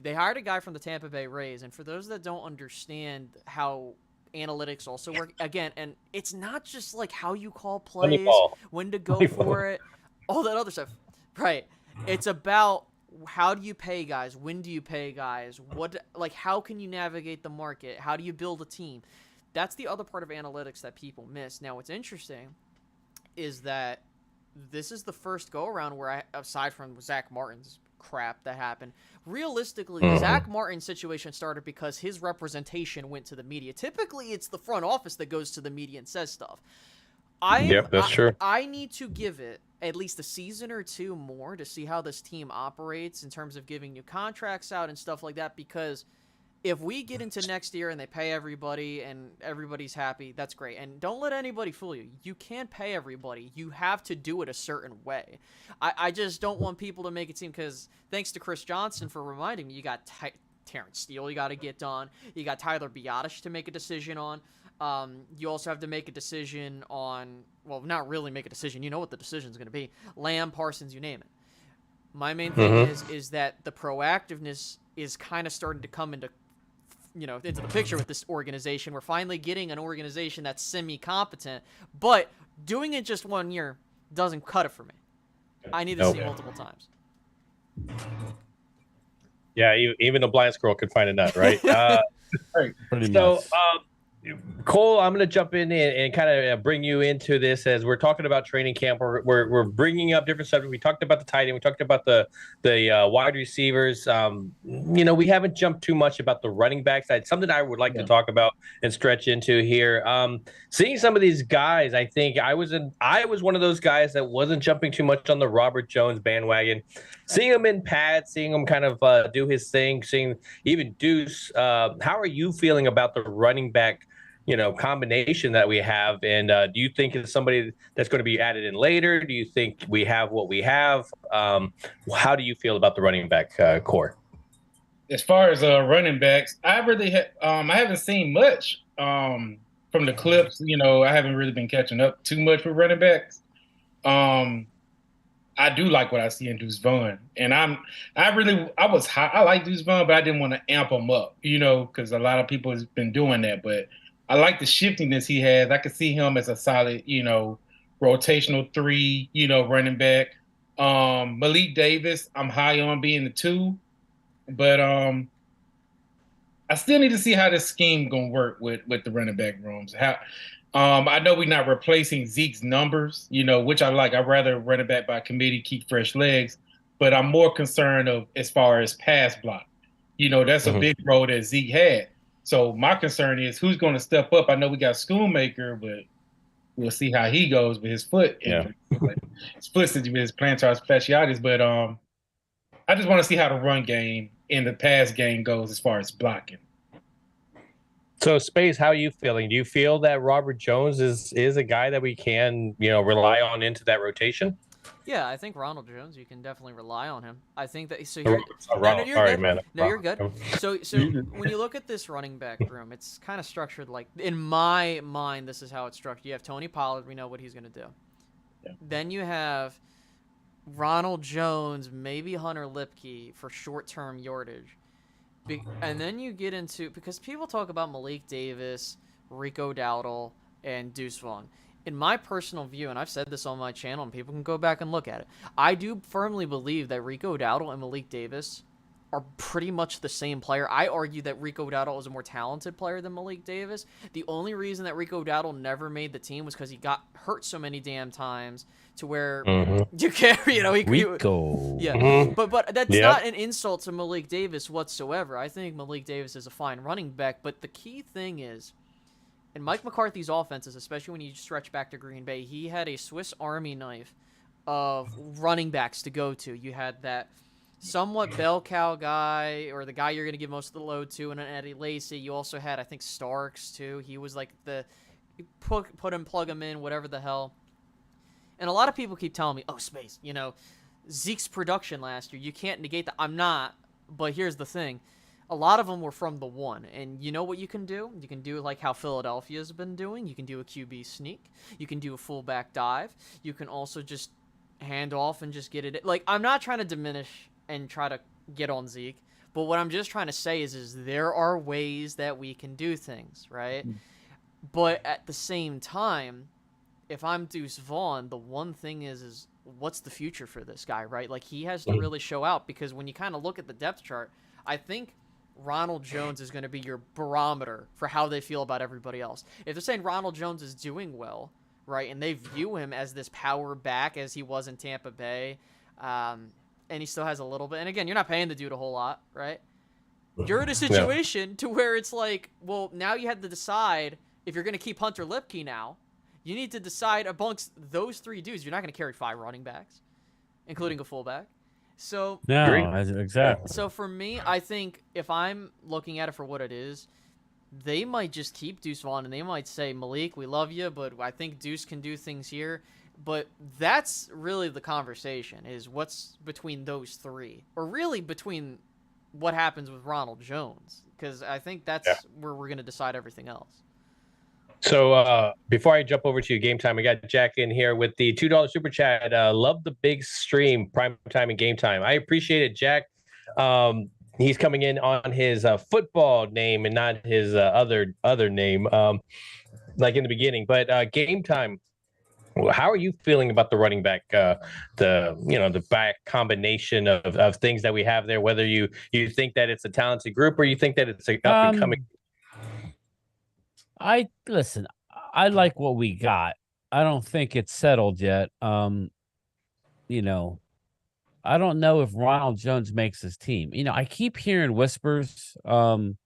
they hired a guy from the Tampa Bay Rays, and for those that don't understand how analytics also work, again, and it's not just like how you call plays, when to go for it, all that other stuff. Right. It's about how do you pay guys? When do you pay guys? How can you navigate the market? How do you build a team? That's the other part of analytics that people miss. Now, what's interesting is that this is the first go-around where aside from Zach Martin's crap that happened, realistically, the Zach Martin situation started because his representation went to the media. Typically, it's the front office that goes to the media and says stuff. That's true. I need to give it at least a season or two more to see how this team operates in terms of giving new contracts out and stuff like that, because if we get into next year and they pay everybody and everybody's happy, that's great. And don't let anybody fool you. You can't pay everybody. You have to do it a certain way. I just don't want people to make it seem, because thanks to Chris Johnson for reminding me, you got Terrence Steele you got to get on. You got Tyler Biotish to make a decision on. You also have to make a decision on, well, not really make a decision. You know what the decision is going to be. Lamb, Parsons, you name it. My main thing is that the proactiveness is kind of starting to come into the picture with this organization. We're finally getting an organization that's semi-competent, but doing it just 1 year doesn't cut it for me. I need to see multiple times. Yeah, even a blind squirrel could find a nut, right? Pretty much. Cole, I'm going to jump in and kind of bring you into this as we're talking about training camp. We're bringing up different subjects. We talked about the tight end. We talked about the wide receivers. We haven't jumped too much about the running backs. That's something I would like to talk about and stretch into here. Seeing some of these guys, I think I was one of those guys that wasn't jumping too much on the Robert Jones bandwagon. Seeing him in pads, seeing him kind of do his thing, seeing even Deuce. How are you feeling about the running back combination that we have? And do you think it's somebody that's going to be added in later? Do you think we have what we have? How do you feel about the running back core? As far as running backs, I haven't seen much from the clips. I haven't really been catching up too much with running backs. I do like what I see in Deuce Vaughn, and I was high. I like Deuce Vaughn, but I didn't want to amp him up, because a lot of people has been doing that. But I like the shiftiness he has. I could see him as a solid, rotational 3, running back. Malik Davis, I'm high on being the 2, but I still need to see how this scheme gonna work with the running back rooms. I know we're not replacing Zeke's numbers, which I like. I'd rather run it back by committee, keep fresh legs, but I'm more concerned of as far as pass block. That's a big role that Zeke had. So my concern is who's going to step up. I know we got Schoonmaker, but we'll see how he goes with his foot. Yeah. His foot with his plantar fasciitis. But I just want to see how the run game and the pass game goes as far as blocking. So, Space, how are you feeling? Do you feel that Robert Jones is a guy that we can, rely on into that rotation? Yeah, I think Ronald Jones, you can definitely rely on him. I think that you're good. So when you look at this running back room, it's kind of structured like, in my mind, this is how it's structured. You have Tony Pollard, we know what he's going to do. Yeah. Then you have Ronald Jones, maybe Hunter Lipke for short-term yardage. And then you get into, because people talk about Malik Davis, Rico Dowdle, and Deuce Vaughn. In my personal view, and I've said this on my channel, and people can go back and look at it, I do firmly believe that Rico Dowdle and Malik Davis are pretty much the same player. I argue that Rico Dowdle is a more talented player than Malik Davis. The only reason that Rico Dowdle never made the team was because he got hurt so many damn times to where you can't, Rico. Yeah, but that's not an insult to Malik Davis whatsoever. I think Malik Davis is a fine running back, but the key thing is, in Mike McCarthy's offenses, especially when you stretch back to Green Bay, he had a Swiss Army knife of running backs to go to. You had that somewhat bell cow guy, or the guy you're going to give most of the load to, and an Eddie Lacy. You also had, I think, Starks, too. He was like plug him in, whatever the hell. And a lot of people keep telling me, oh, Space, Zeke's production last year, you can't negate that. I'm not, but here's the thing. A lot of them were from the 1, and you know what you can do? You can do like how Philadelphia's been doing. You can do a QB sneak. You can do a fullback dive. You can also just hand off and just get it. Like, I'm not trying to diminish and try to get on Zeke, but what I'm just trying to say is there are ways that we can do things, right? But at the same time, if I'm Deuce Vaughn, the one thing is what's the future for this guy, right? Like, he has to really show out, because when you kind of look at the depth chart, I think Ronald Jones is going to be your barometer for how they feel about everybody else. If they're saying Ronald Jones is doing well, right, and they view him as this power back as he was in Tampa Bay, and he still has a little bit, and again, you're not paying the dude a whole lot, right? You're in a situation to where it's like, well, now you have to decide if you're going to keep Hunter Lipke now. You need to decide amongst those 3 dudes. You're not going to carry 5 running backs, including a fullback. So exactly. So for me, I think if I'm looking at it for what it is, they might just keep Deuce Vaughn, and they might say, Malik, we love you, but I think Deuce can do things here. But that's really the conversation, is what's between those 3, or really between what happens with Ronald Jones, because I think that's where we're going to decide everything else. So before I jump over to you, Game Time, I got Jack in here with the $2 super chat. Love the big stream, Primetime and Game Time. I appreciate it, Jack. He's coming in on his football name and not his other name, like in the beginning. But Game Time, how are you feeling about the running back, the back combination of things that we have there? Whether you think that it's a talented group, or you think that it's an up and coming. Listen, I like what we got. I don't think it's settled yet. You know, I don't know if Ronald Jones makes his team. I keep hearing whispers, and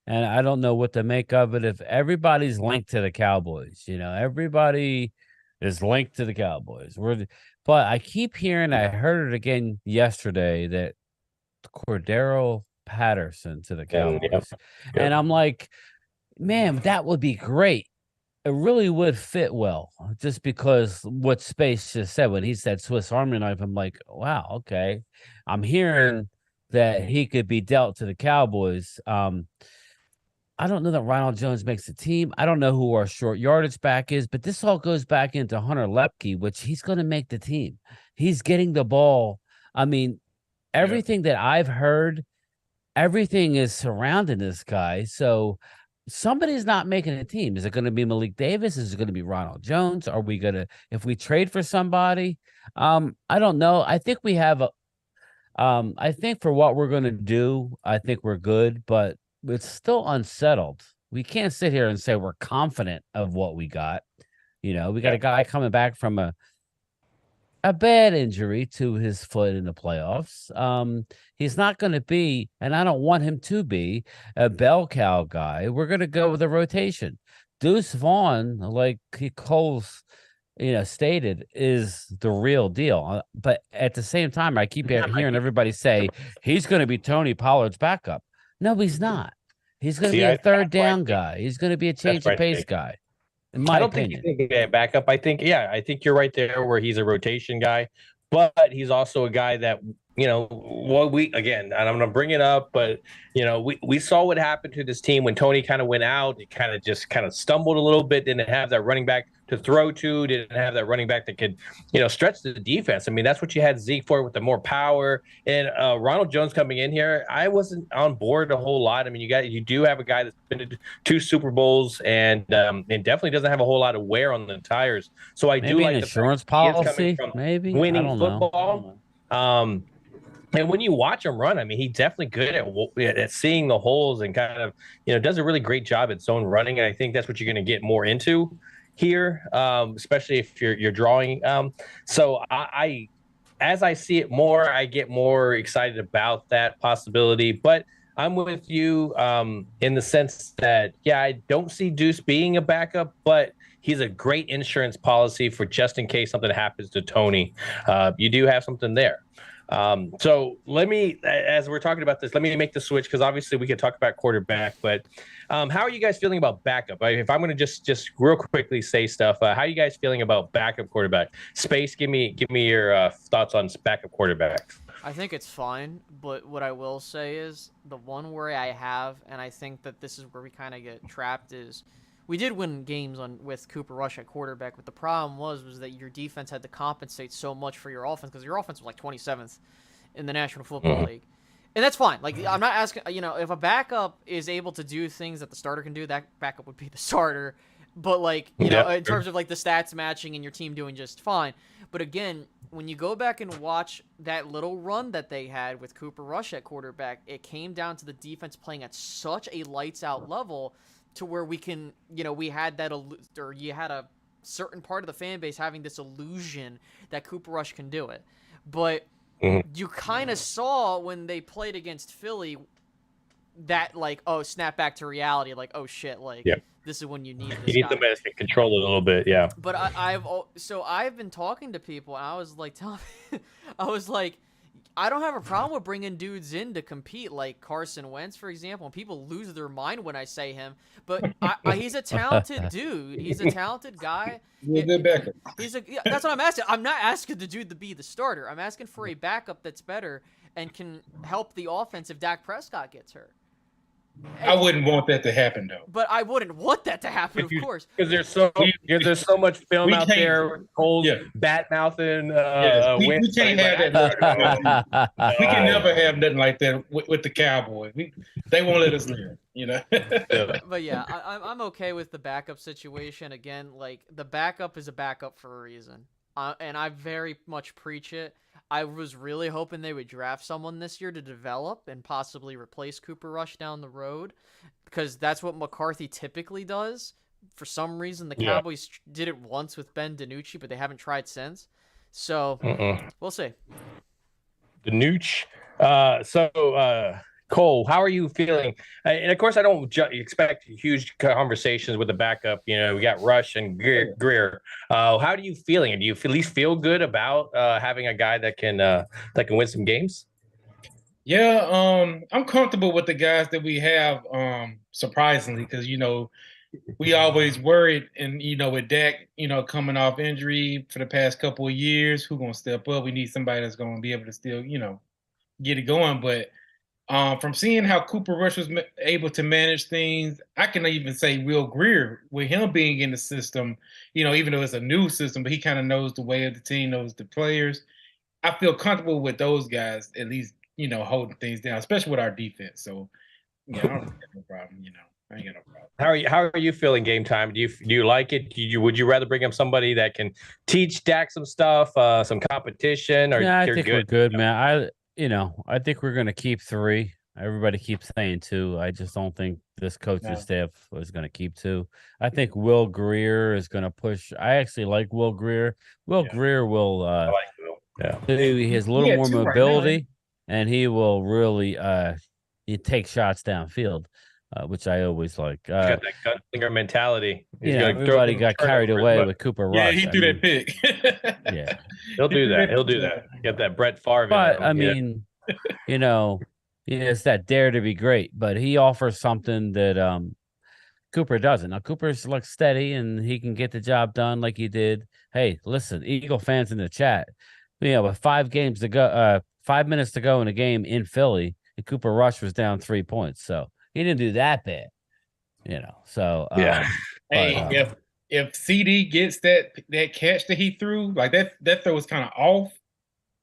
I don't know what to make of it. If everybody's linked to the Cowboys, everybody is linked to the Cowboys. But I keep hearing, I heard it again yesterday, that Cordero Patterson to the Cowboys. And I'm like, man, that would be great. It really would fit well, just because what Space just said when he said Swiss Army knife. I'm like, wow, okay. I'm hearing that he could be dealt to the Cowboys. I don't know that Ronald Jones makes the team. I don't know who our short yardage back is, but this all goes back into Hunter Lepke, which he's going to make the team. He's getting the ball. I mean, everything that I've heard, everything is surrounding this guy. So somebody's not making a team. Is it going to be Malik Davis? Is it going to be Ronald Jones? Are we going to, if we trade for somebody? I don't know. I think we have I think for what we're going to do, I think we're good, but it's still unsettled. We can't sit here and say we're confident of what we got. We got a guy coming back from a bad injury to his foot in the playoffs. He's not going to be, and I don't want him to be, a bell cow guy. We're going to go with a rotation. Deuce Vaughn, like Cole's, stated, is the real deal. But at the same time, I keep hearing everybody say he's going to be Tony Pollard's backup. No, he's not. He's going to be a third down guy. He's going to be a change of pace guy. In my opinion. Think he's going to get backup. I think you're right there where he's a rotation guy, but he's also a guy that, and I'm going to bring it up, but, we saw what happened to this team when Tony kind of went out. It kind of stumbled a little bit, didn't have that running back to throw to, didn't have that running back that could, stretch the defense. I mean, that's what you had Zeke for, with the more power. And Ronald Jones coming in here, I wasn't on board a whole lot. I mean, you do have a guy that's been to 2 Super Bowls and definitely doesn't have a whole lot of wear on the tires. So I do like an insurance policy, maybe winning football. And when you watch him run, I mean, he's definitely good at seeing the holes and kind of, does a really great job at zone running. And I think that's what you're going to get more into here, especially if you're drawing. So I, as I see it more, I get more excited about that possibility. But I'm with you in the sense that, I don't see Deuce being a backup, but he's a great insurance policy for just in case something happens to Tony. You do have something there. So let me, as we're talking about this, let me make the switch, because obviously we could talk about quarterback, but how are you guys feeling about backup? If I'm going to just real quickly say stuff, how are you guys feeling about backup quarterback? Space, give me your thoughts on backup quarterback. I think it's fine, but what I will say is the one worry I have, and I think that this is where we kind of get trapped, is we did win games with Cooper Rush at quarterback, but the problem was that your defense had to compensate so much for your offense, because your offense was like 27th in the National Football League. And that's fine. Like, I'm not asking, if a backup is able to do things that the starter can do, that backup would be the starter. But, like, in terms of, like, the stats matching and your team doing just fine. But, again, when you go back and watch that little run that they had with Cooper Rush at quarterback, it came down to the defense playing at such a lights-out level to where we can, we had that, or you had a certain part of the fan base having this illusion that Cooper Rush can do it. But you kind of saw when they played against Philly that, like, snap back to reality, like, oh shit, like, this is when you need this guy. You need somebody to control it a little bit, yeah. But I've been talking to people, and I was like, I don't have a problem with bringing dudes in to compete, like Carson Wentz, for example. And people lose their mind when I say him, but he's a talented dude. He's a talented guy. He's a good backup. That's what I'm asking. I'm not asking the dude to be the starter. I'm asking for a backup that's better and can help the offense if Dak Prescott gets hurt. I wouldn't want that to happen, though. But I wouldn't want that to happen, of course. Because there's so much film out there, Cole's bat mouthing. We can't have that. We can never have nothing like that with the Cowboys. They won't let us live, But yeah, I'm okay with the backup situation. Again, like, the backup is a backup for a reason, and I very much preach it. I was really hoping they would draft someone this year to develop and possibly replace Cooper Rush down the road, because that's what McCarthy typically does. For some reason, the Cowboys did it once with Ben DiNucci, but they haven't tried since. So we'll see. DiNucci. Cole, how are you feeling? And of course, I don't expect huge conversations with the backup. You know, we got Rush and Greer. How are you feeling? Do you at least feel good about having a guy that can win some games? Yeah, I'm comfortable with the guys that we have. Surprisingly, because we always worried, and with Dak, coming off injury for the past couple of years, who's gonna step up? We need somebody that's gonna be able to still, get it going. But from seeing how Cooper Rush was able to manage things, I can even say Will Greer, with him being in the system, even though it's a new system, but he kind of knows the way of the team, knows the players. I feel comfortable with those guys, at least, holding things down, especially with our defense. So, yeah, I don't have no problem, I ain't got no problem. How are you feeling game time? Do you like it? Would you rather bring up somebody that can teach Dak some stuff, some competition, or I think we're good, man. I think we're gonna keep 3. Everybody keeps saying 2. I just don't think this coaching staff is gonna keep 2. I think Will Greer is gonna push. I actually like Will Greer. Greer will I like Will. Yeah. He has a little more mobility, and he will really he take shots downfield. Which I always like. He's got that gunslinger mentality. Everybody got carried away with Cooper Rush. Yeah, he threw that pick. Yeah, he'll do that. He'll do that. Get that Brett Favre. But I mean, it's that dare to be great. But he offers something that Cooper doesn't. Now Cooper's like steady, and he can get the job done like he did. Hey, listen, Eagle fans in the chat. With 5 games to go, 5 minutes to go in a game in Philly, and Cooper Rush was down 3 points. So. He didn't do that bad, So yeah. Hey, if CD gets that catch that he threw, like that throw was kind of off.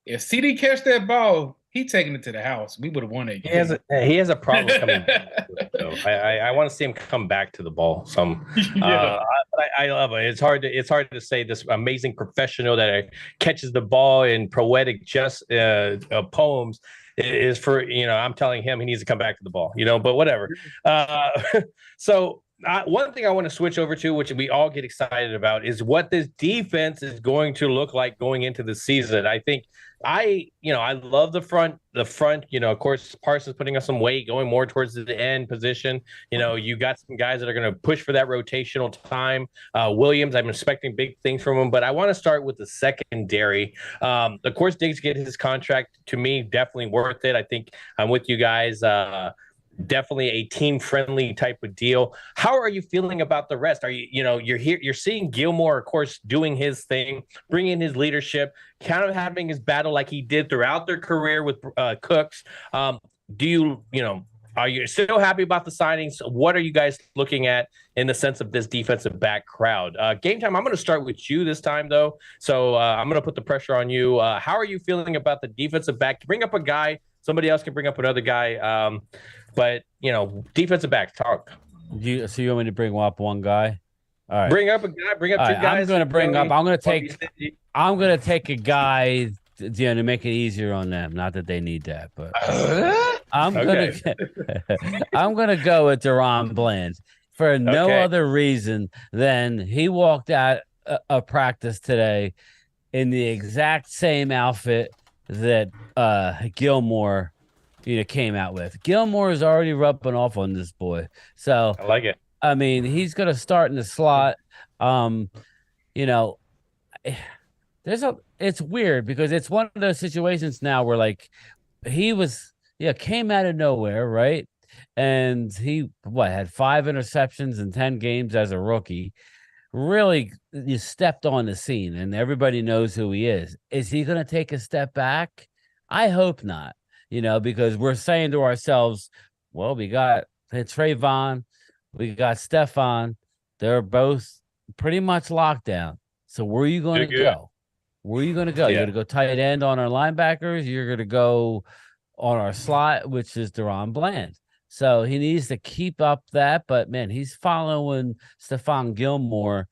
If CD catch that ball, he taking it to the house. We would have won that game. He has a problem coming back to it, though. I want to see him come back to the ball. I love it. It's hard to say this amazing professional that catches the ball in poetic poems. Is for I'm telling him he needs to come back to the ball, but whatever. So one thing I want to switch over to, which we all get excited about, is what this defense is going to look like going into the season. I think I love the front. Of course, Parsons putting us some weight, going more towards the end position. You got some guys that are going to push for that rotational time. Williams, I'm expecting big things from him, but I want to start with the secondary. Of course, Diggs get his contract. To me, definitely worth it. I think I'm with you guys. Definitely a team-friendly type of deal. How are you feeling about the rest? Are you're here? You're seeing Gilmore, of course, doing his thing, bringing his leadership, kind of having his battle like he did throughout their career with Cooks. Are you still happy about the signings? What are you guys looking at in the sense of this defensive back crowd? Game time, I'm going to start with you this time, though. So I'm going to put the pressure on you. How are you feeling about the defensive back? Bring up a guy. Somebody else can bring up another guy. But defensive backs, talk. So you want me to bring up one guy? All right. Bring up a guy. Bring up 2 guys. I'm going to take a guy to make it easier on them. Not that they need that, but I'm going to go with Deron Bland for no other reason than he walked out of practice today in the exact same outfit that Gilmore came out with. Gilmore is already rubbing off on this boy. So I like it. I mean, he's going to start in the slot. It's weird because it's one of those situations now where like he came out of nowhere, right? And he had 5 interceptions in 10 games as a rookie. Really, you stepped on the scene and everybody knows who he is. Is he going to take a step back? I hope not. Because we're saying to ourselves, well, we got Trayvon, we got Stephon. They're both pretty much locked down. So where are you going to go? Where are you going to go? You're going to go tight end on our linebackers. You're going to go on our slot, which is Deron Bland. So he needs to keep up that. But, man, he's following Stephon Gilmore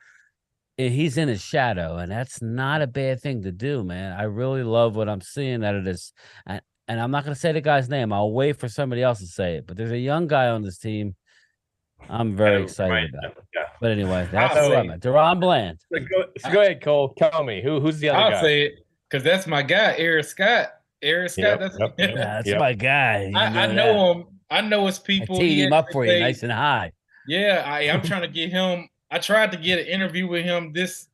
he's in his shadow, and that's not a bad thing to do, man. I really love what I'm seeing out of this. And I'm not going to say the guy's name. I'll wait for somebody else to say it. But there's a young guy on this team I'm very excited about. Yeah. But anyway, that's Deron Bland. So go ahead, Cole. Tell me who's the other guy. I'll say it because that's my guy, Eric Scott. Eric Scott. That's my guy. I know him. I know his people. I teed him up for you, nice and high. Yeah, I'm trying to get him. I tried to get an interview with him this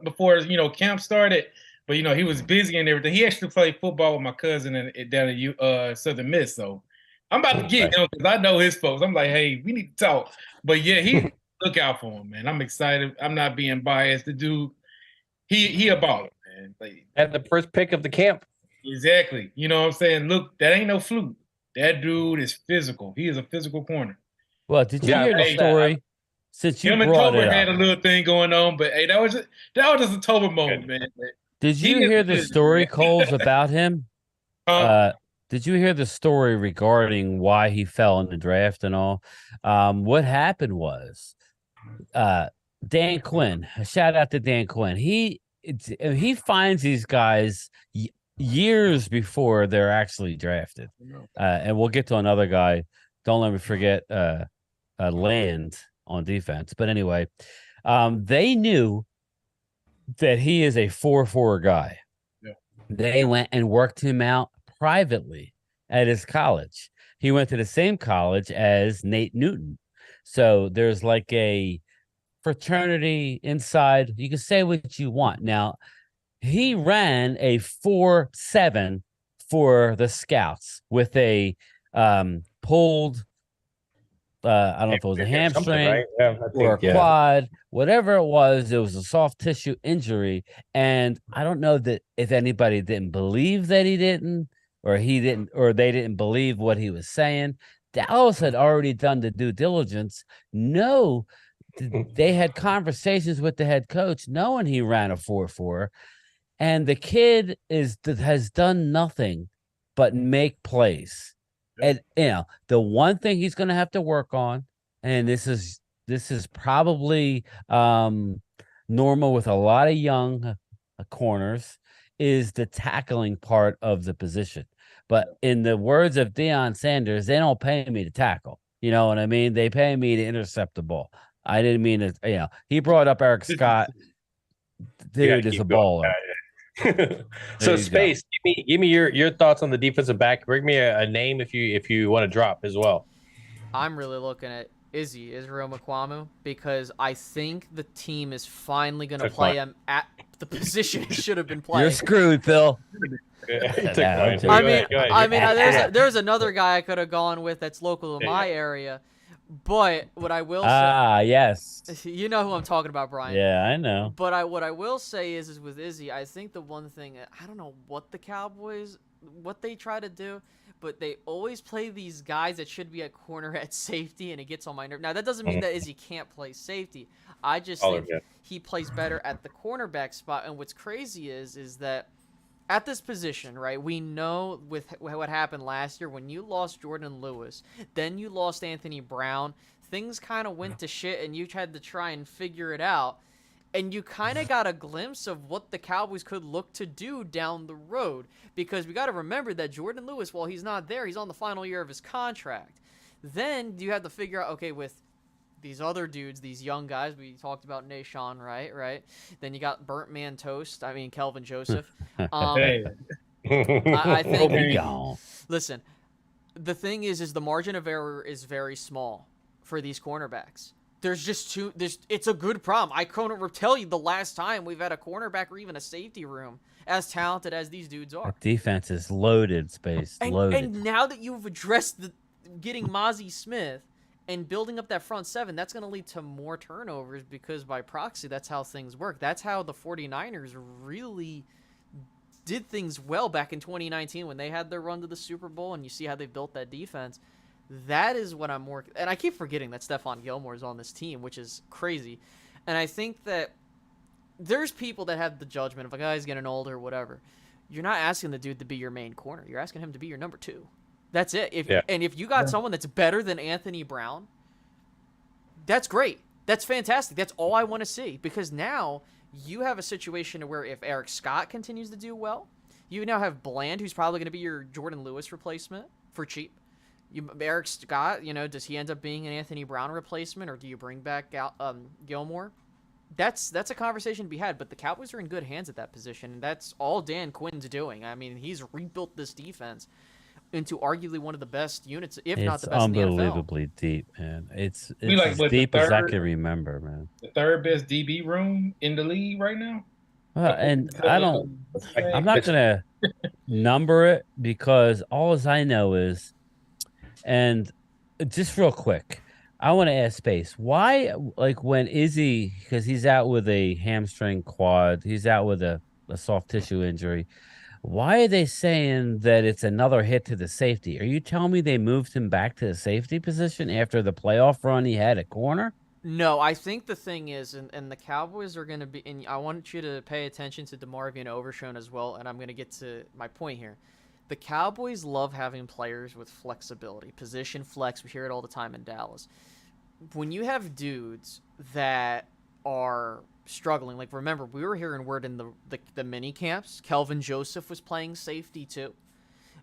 before camp started, but he was busy and everything. He actually played football with my cousin down at Southern Miss, so I'm about to get him because I know his folks. I'm like, hey, we need to talk. But yeah, look out for him, man. I'm excited. I'm not being biased. The dude, he a baller, man. At the first pick of the camp. Exactly. You know what I'm saying? Look, that ain't no fluke. That dude is physical. He is a physical corner. Well, did you hear the story? Since you brought it up, had a little thing going on, but hey, that was just a Tober moment, man. Did you hear the story, Coles, about him? Did you hear the story regarding why he fell in the draft and all? What happened was, Dan Quinn. A shout out to Dan Quinn. He finds these guys years before they're actually drafted, and we'll get to another guy. Don't let me forget Land on defense. But anyway, they knew that he is a 4-4 guy. Yeah. They went and worked him out privately at his college. He went to the same college as Nate Newton. So there's like a fraternity inside. You can say what you want. Now, he ran a 4.7 for the scouts with a pulled I don't know if it was a hamstring or a quad, whatever it was a soft tissue injury. And I don't know that if anybody didn't believe that he didn't, or they didn't believe what he was saying. Dallas had already done the due diligence. No, they had conversations with the head coach knowing he ran a 4.4. And the kid has done nothing but make plays. And the one thing he's going to have to work on, and this is probably normal with a lot of young corners, is the tackling part of the position. But in the words of Deion Sanders, they don't pay me to tackle. You know what I mean? They pay me to intercept the ball. I didn't mean to. He brought up Eric Scott. Dude is a baller. So Space, give me your thoughts on the defensive back. Bring me a name if you want to drop as well. I'm really looking at Israel Mukuamu, because I think the team is finally going to play him at the position he should have been playing. You're screwed, Phil. There's another guy I could have gone with that's local to my area. But what I will say, yes, you know who I'm talking about, Bryan. Yeah, I know. But what I will say is with Izzy, I think the one thing, I don't know what the Cowboys, what they try to do, but they always play these guys that should be at corner at safety, and it gets on my nerve. Now that doesn't mean that Izzy can't play safety. I just think he plays better at the cornerback spot. And what's crazy is that at this position, right, we know with what happened last year when you lost Jordan Lewis, then you lost Anthony Brown, things kind of went to shit and you had to try and figure it out. And you kind of got a glimpse of what the Cowboys could look to do down the road, because we got to remember that Jordan Lewis, while he's not there, he's on the final year of his contract. Then you have to figure out, okay, with these other dudes, these young guys, we talked about Nashawn, right? Then you got Burnt Man Toast. I mean, Kelvin Joseph. I think. Listen, the thing is the margin of error is very small for these cornerbacks. There's just it's a good problem. I couldn't tell you the last time we've had a cornerback or even a safety room as talented as these dudes are. That defense is loaded, Space. Loaded. And now that you've addressed getting Mozzie Smith and building up that front seven, that's going to lead to more turnovers, because by proxy, that's how things work. That's how the 49ers really did things well back in 2019 when they had their run to the Super Bowl, and you see how they built that defense. That is what I'm more... And I keep forgetting that Stephon Gilmore is on this team, which is crazy. And I think that there's people that have the judgment of a guy's getting older or whatever. You're not asking the dude to be your main corner. You're asking him to be your number two. That's it. And if you got someone that's better than Anthony Brown, that's great. That's fantastic. That's all I want to see, because now you have a situation where if Eric Scott continues to do well, you now have Bland, who's probably going to be your Jordan Lewis replacement for cheap. Eric Scott, does he end up being an Anthony Brown replacement, or do you bring back Gilmore? That's a conversation to be had, but the Cowboys are in good hands at that position, and that's all Dan Quinn's doing. I mean, he's rebuilt this defense into arguably one of the best units, if not the best in the NFL. It's unbelievably deep, man. It's as deep as I can remember, man. The third best DB room in the league right now. And I'm not gonna number it, because all as I know is, and just real quick, I want to ask Space, why, like, when Izzy, because he's out with a hamstring quad, he's out with a soft tissue injury, why are they saying that it's another hit to the safety? Are you telling me they moved him back to the safety position after the playoff run he had at corner? No, I think the thing is, and the Cowboys are going to be, and I want you to pay attention to DeMarvion Overshown as well, and I'm going to get to my point here. The Cowboys love having players with flexibility, position flex. We hear it all the time in Dallas. When you have dudes that are struggling, like, remember, we were hearing word in the mini camps, Kelvin Joseph was playing safety too.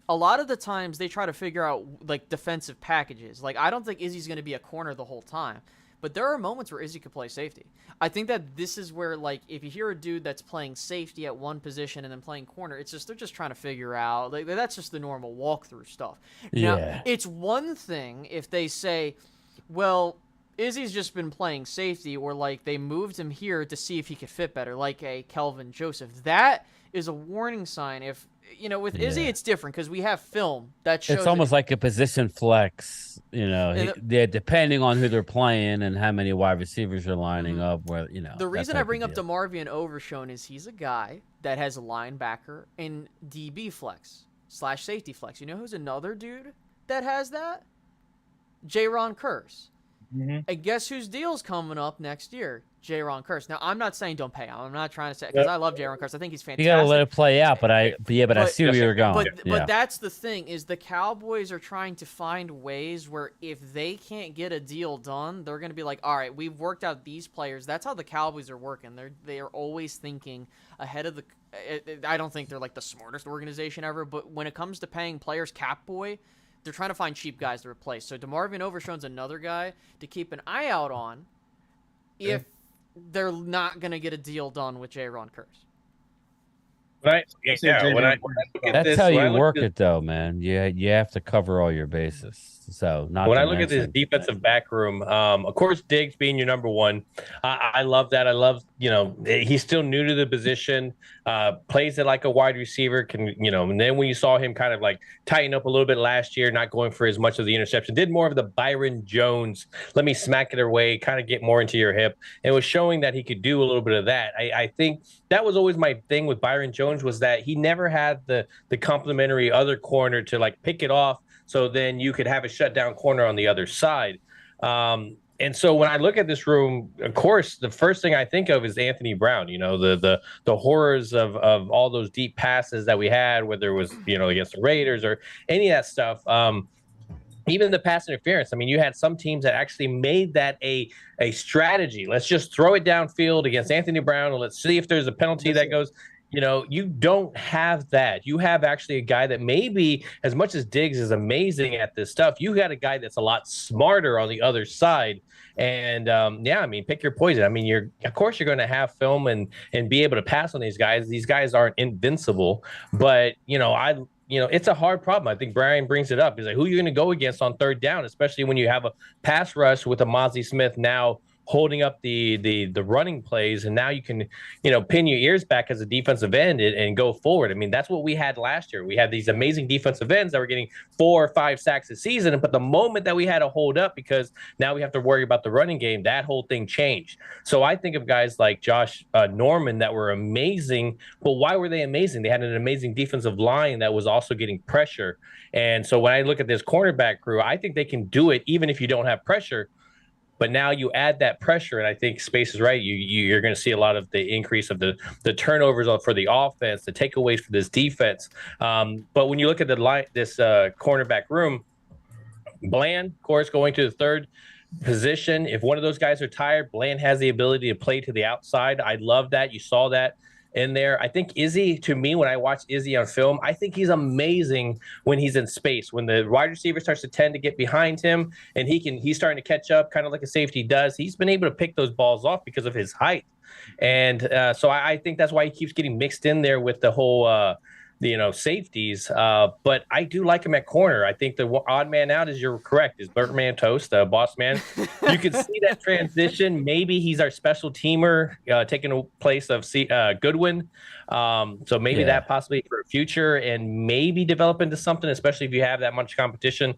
A lot of the times they try to figure out, like, defensive packages. Like, I don't think Izzy's going to be a corner the whole time, but there are moments where Izzy could play safety. I think that this is where, like, if you hear a dude that's playing safety at one position and then playing corner, it's just, they're just trying to figure out, like, that's just the normal walkthrough stuff. Now, it's one thing if they say, well, Izzy's just been playing safety, or, like, they moved him here to see if he could fit better, like a Kelvin Joseph. That is a warning sign. If, with Izzy, it's different because we have film that shows. It's almost like a position flex, depending on who they're playing and how many wide receivers are lining up. Where the reason I bring up DeMarvion Overshown is he's a guy that has a linebacker in DB flex / safety flex. You know who's another dude that has that? J-Ron Curse. Mm-hmm. And guess whose deal's coming up next year? J-Ron Curse. Now, I'm not saying don't pay him. I'm not trying to say, because I love J-Ron Curse. I think he's fantastic. You got to let it play out, but I see where you're going. But that's the thing, is the Cowboys are trying to find ways where if they can't get a deal done, they're going to be like, all right, we've worked out these players. That's how the Cowboys are working. They are always thinking ahead of the I don't think they're like the smartest organization ever, but when it comes to paying players, Cap Boy, they're trying to find cheap guys to replace. So DeMarvion Overshown's another guy to keep an eye out on if they're not going to get a deal done with J-Ron Curse. That's how you work it, though, man. You have to cover all your bases. So when I look at this defensive back room, of course, Diggs being your number one, I love that. I love, he's still new to the position, plays it like a wide receiver, and then when you saw him kind of like tighten up a little bit last year, not going for as much of the interception, did more of the Byron Jones, let me smack it away, kind of get more into your hip, and was showing that he could do a little bit of that. I think that was always my thing with Byron Jones, was that he never had the complementary other corner to like pick it off, so then you could have a shutdown corner on the other side. And so when I look at this room, of course, the first thing I think of is Anthony Brown, the horrors of all those deep passes that we had, whether it was, against the Raiders or any of that stuff. Even the pass interference. I mean, you had some teams that actually made that a strategy. Let's just throw it downfield against Anthony Brown, and let's see if there's a penalty that goes. You don't have that. You have actually a guy that maybe, as much as Diggs is amazing at this stuff, you got a guy that's a lot smarter on the other side. And pick your poison. I mean, of course you're going to have film and be able to pass on these guys. These guys aren't invincible, but it's a hard problem. I think Bryan brings it up. He's like, who are you going to go against on third down, especially when you have a pass rush with a Mozzie Smith now holding up the running plays, and now you can, pin your ears back as a defensive end and go forward. I mean, that's what we had last year. We had these amazing defensive ends that were getting 4 or 5 sacks a season, but the moment that we had to hold up because now we have to worry about the running game, that whole thing changed. So I think of guys like Josh Norman that were amazing, but why were they amazing? They had an amazing defensive line that was also getting pressure. And so when I look at this cornerback crew, I think they can do it even if you don't have pressure. But now you add that pressure, and I think Space is right. You're going to see a lot of the increase of the turnovers for the offense, the takeaways for this defense. But when you look at this cornerback room, Bland, of course, going to the third. position. If one of those guys are tired, Bland has the ability to play to the outside. I love that. You saw that in there. I think Izzy, to me, when I watch Izzy on film, I think he's amazing when he's in space. When the wide receiver starts to tend to get behind him and he's starting to catch up, kind of like a safety does. He's been able to pick those balls off because of his height. And so I think that's why he keeps getting mixed in there with the whole safeties. But I do like him at corner. I think the odd man out is, you're correct, is Birdman Toast, boss man. You can see that transition. Maybe he's our special teamer, taking the place of Goodwin. So maybe that possibly for a future, and maybe develop into something, especially if you have that much competition.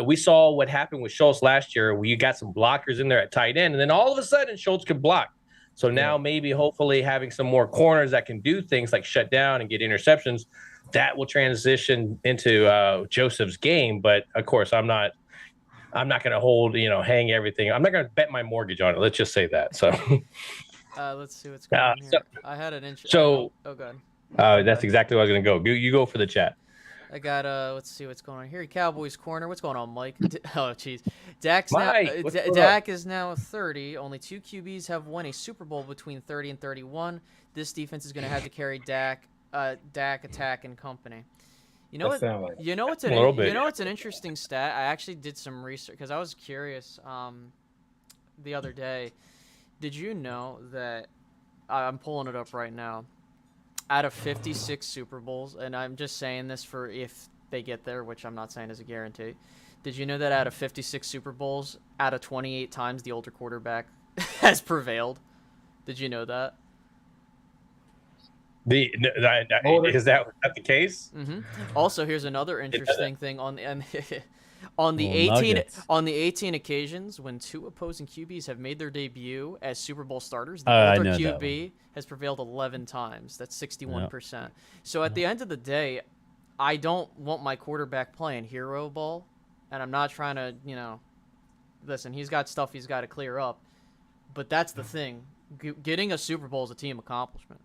We saw what happened with Schultz last year, where you got some blockers in there at tight end, and then all of a sudden Schultz could block. So now maybe hopefully having some more corners that can do things like shut down and get interceptions, that will transition into Joseph's game. But of course, I'm not going to hang everything. I'm not going to bet my mortgage on it. Let's just say that. So let's see what's going on here. I had an interest. So good. That's exactly what I was going to go. You go for the chat. I got let's see what's going on here. Cowboys corner. What's going on, Mike? Oh, jeez. Dak is now 30. Only 2 QBs have won a Super Bowl between 30 and 31. This defense is going to have to carry Dak, Attack, and company. You know what? You know what's an interesting stat. I actually did some research because I was curious the other day. Did you know that I'm pulling it up right now? Out of 56 Super Bowls, and I'm just saying this for if they get there, which I'm not saying is a guarantee. Did you know that out of 56 Super Bowls, out of 28 times the older quarterback has prevailed? Did you know that? Is that the case? Mm-hmm. Also, here's another interesting thing on the 18 occasions when 2 opposing QBs have made their debut as Super Bowl starters, the older QB has prevailed 11 times. That's 61%. Yep. So at the end of the day, I don't want my quarterback playing hero ball, and I'm not trying to, listen, he's got stuff he's got to clear up, but that's the thing. Getting a Super Bowl is a team accomplishment.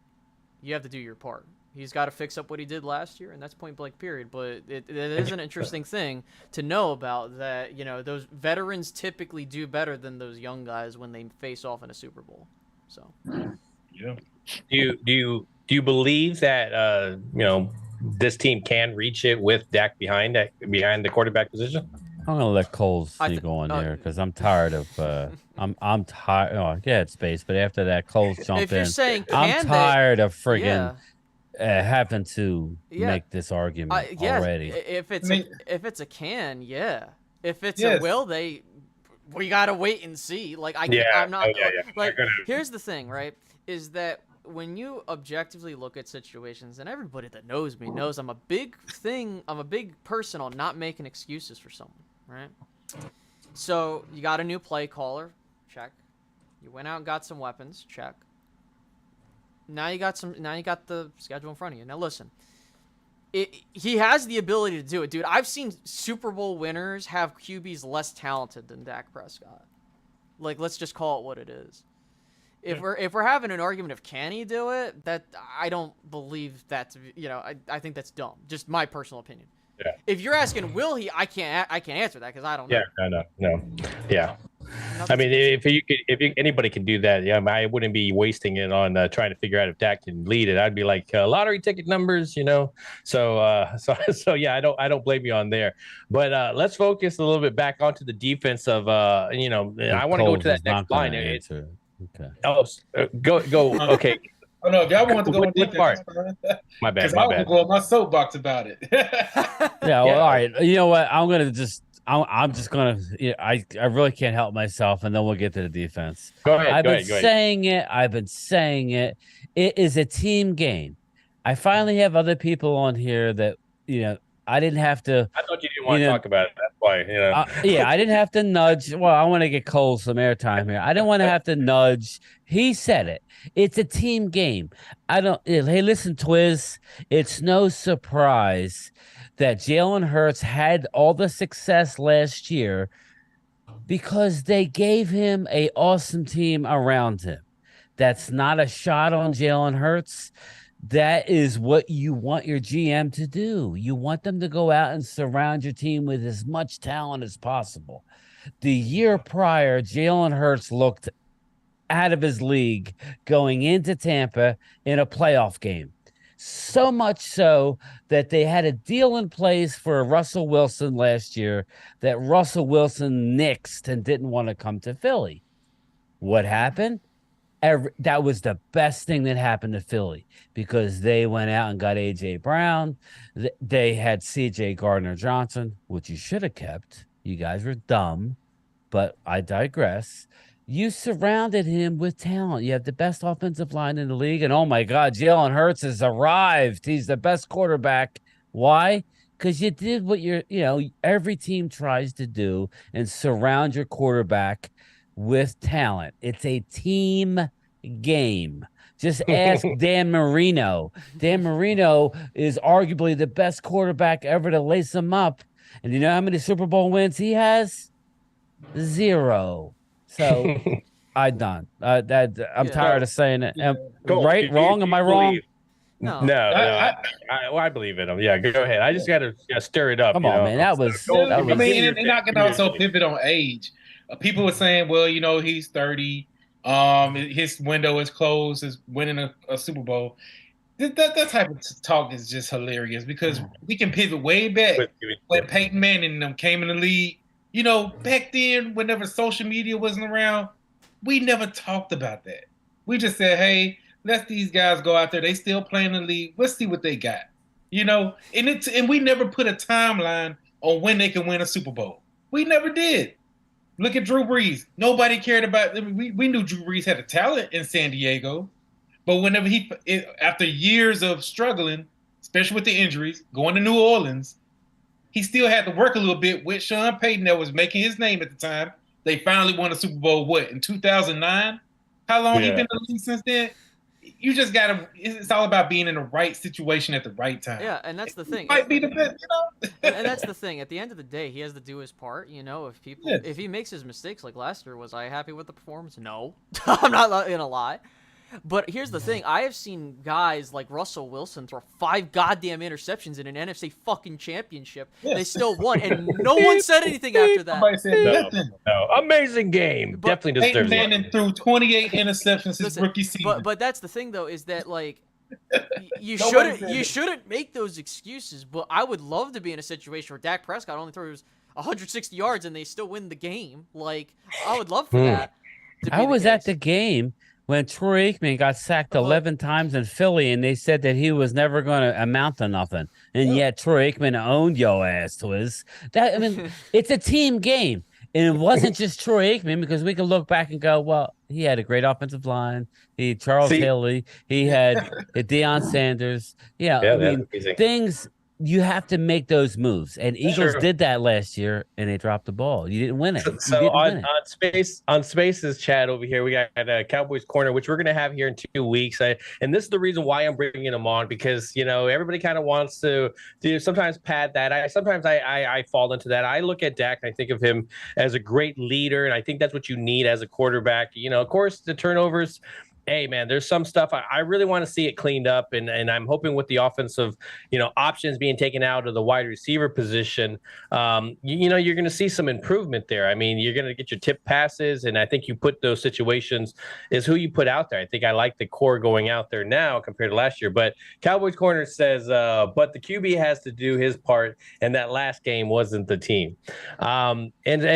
You have to do your part. He's got to fix up what he did last year, and that's point blank, period. But it is an interesting thing to know about that, those veterans typically do better than those young guys when they face off in a Super Bowl. So, yeah. Do you believe that this team can reach it with Dak behind the quarterback position? I'm gonna let Coles go on there because I'm tired of I'm tired. Oh, yeah, it's space, but after that, Coles jump if you're in. Saying I'm tired of friggin' having to make this argument already. If it's a can, yeah. If it's a will, we gotta wait and see. Like I'm not like. Here's the thing, right? Is that when you objectively look at situations, and everybody that knows me knows I'm a big person on not making excuses for someone, right? So you got a new play caller, check. You went out and got some weapons, check. Now you got the schedule in front of you. Now listen, he has the ability to do it, dude. I've seen Super Bowl winners have QBs less talented than Dak Prescott. Like, let's just call it what it is. If we're having an argument of can he do it, that I don't believe that. I think that's dumb. Just my personal opinion. Yeah. If you're asking will he, I can't answer that because I don't know. Yeah, no. Yeah. I mean, if anybody can do that, I wouldn't be wasting it on trying to figure out if Dak can lead it. I'd be like lottery ticket numbers, So yeah, I don't blame you on there. But let's focus a little bit back onto the defense of I want to go to that next line. Okay. Oh, go. Okay. Oh no, if y'all want to go on defense, my bad. Because I want to go on my soapbox about it. All right. You know what? I'm just gonna. I really can't help myself, and then we'll get to the defense. Go ahead. I've been saying it. It is a team game. I finally have other people on here that I didn't have to. I thought you didn't want to talk about it. That's why, I didn't have to nudge. Well, I want to get Cole some airtime here. I didn't want to have to nudge. He said it. It's a team game. Hey, listen, Twiz. It's no surprise that Jalen Hurts had all the success last year because they gave him an awesome team around him. That's not a shot on Jalen Hurts. That is what you want your GM to do. You want them to go out and surround your team with as much talent as possible. The year prior, Jalen Hurts looked out of his league going into Tampa in a playoff game. So much so that they had a deal in place for Russell Wilson last year that Russell Wilson nixed and didn't want to come to Philly. What happened? That was the best thing that happened to Philly because they went out and got A.J. Brown. They had C.J. Gardner-Johnson, which you should have kept. You guys were dumb, but I digress. You surrounded him with talent. You have the best offensive line in the league. And oh my God, Jalen Hurts has arrived. He's the best quarterback. Why? Because you did what every team tries to do and surround your quarterback with talent. It's a team game. Just ask Dan Marino. Dan Marino is arguably the best quarterback ever to lace him up. And you know how many Super Bowl wins he has? 0. So I'm done. I'm tired of saying it. Right? Wrong? Am I wrong? No. I believe in him. Yeah, go ahead. I just got to stir it up. Come on, man. That was. I mean, and I can also pivot on age. People were saying, well, he's 30. His window is closed. Is winning a Super Bowl. That type of talk is just hilarious because we can pivot way back when Peyton Manning and them came in the league. Back then, whenever social media wasn't around, we never talked about that. We just said, hey, let these guys go out there. They still playing the league. Let's see what they got. And we never put a timeline on when they can win a Super Bowl. We never did. Look at Drew Brees. Nobody cared about them. We knew Drew Brees had a talent in San Diego. But whenever after years of struggling, especially with the injuries, going to New Orleans, he still had to work a little bit with Sean Payton that was making his name at the time. They finally won a Super Bowl, in 2009? How long he been in the league since then? You just got to – it's all about being in the right situation at the right time. Yeah, and that's the thing. Might be the best, And that's the thing. At the end of the day, he has to do his part. If he makes his mistakes like last year, was I happy with the performance? No. I'm not going to lie. But here's the thing. I have seen guys like Russell Wilson throw 5 goddamn interceptions in an NFC fucking championship. Yes. They still won, and no one said anything after that. Nobody said nothing. No. Amazing game. Definitely deserves it. Peyton Manning threw 28 interceptions his rookie season. But that's the thing, though, is that, you shouldn't make those excuses. But I would love to be in a situation where Dak Prescott only throws 160 yards and they still win the game. I would love for that. I was at the game when Troy Aikman got sacked 11 times in Philly, and they said that he was never going to amount to nothing. And yet Troy Aikman owned your ass, Twiz. It's a team game. And it wasn't just Troy Aikman, because we can look back and go, well, he had a great offensive line. Charles Haley. He had Deion Sanders. Things – you have to make those moves, and Eagles did that last year, and they dropped the ball. You didn't win it. So on Space's chat over here, we got a Cowboys Corner, which we're going to have here in 2 weeks. And this is the reason why I'm bringing him on, because everybody kind of wants to sometimes pad that. I fall into that. I look at Dak, and I think of him as a great leader, and I think that's what you need as a quarterback. Of course, the turnovers. Hey, man, there's some stuff I really want to see it cleaned up, and I'm hoping with the offensive, options being taken out of the wide receiver position, you're going to see some improvement there. I mean, you're going to get your tip passes, and I think you put those situations is who you put out there. I think I like the core going out there now compared to last year. But Cowboys Corner says, but the QB has to do his part, and that last game wasn't the team. And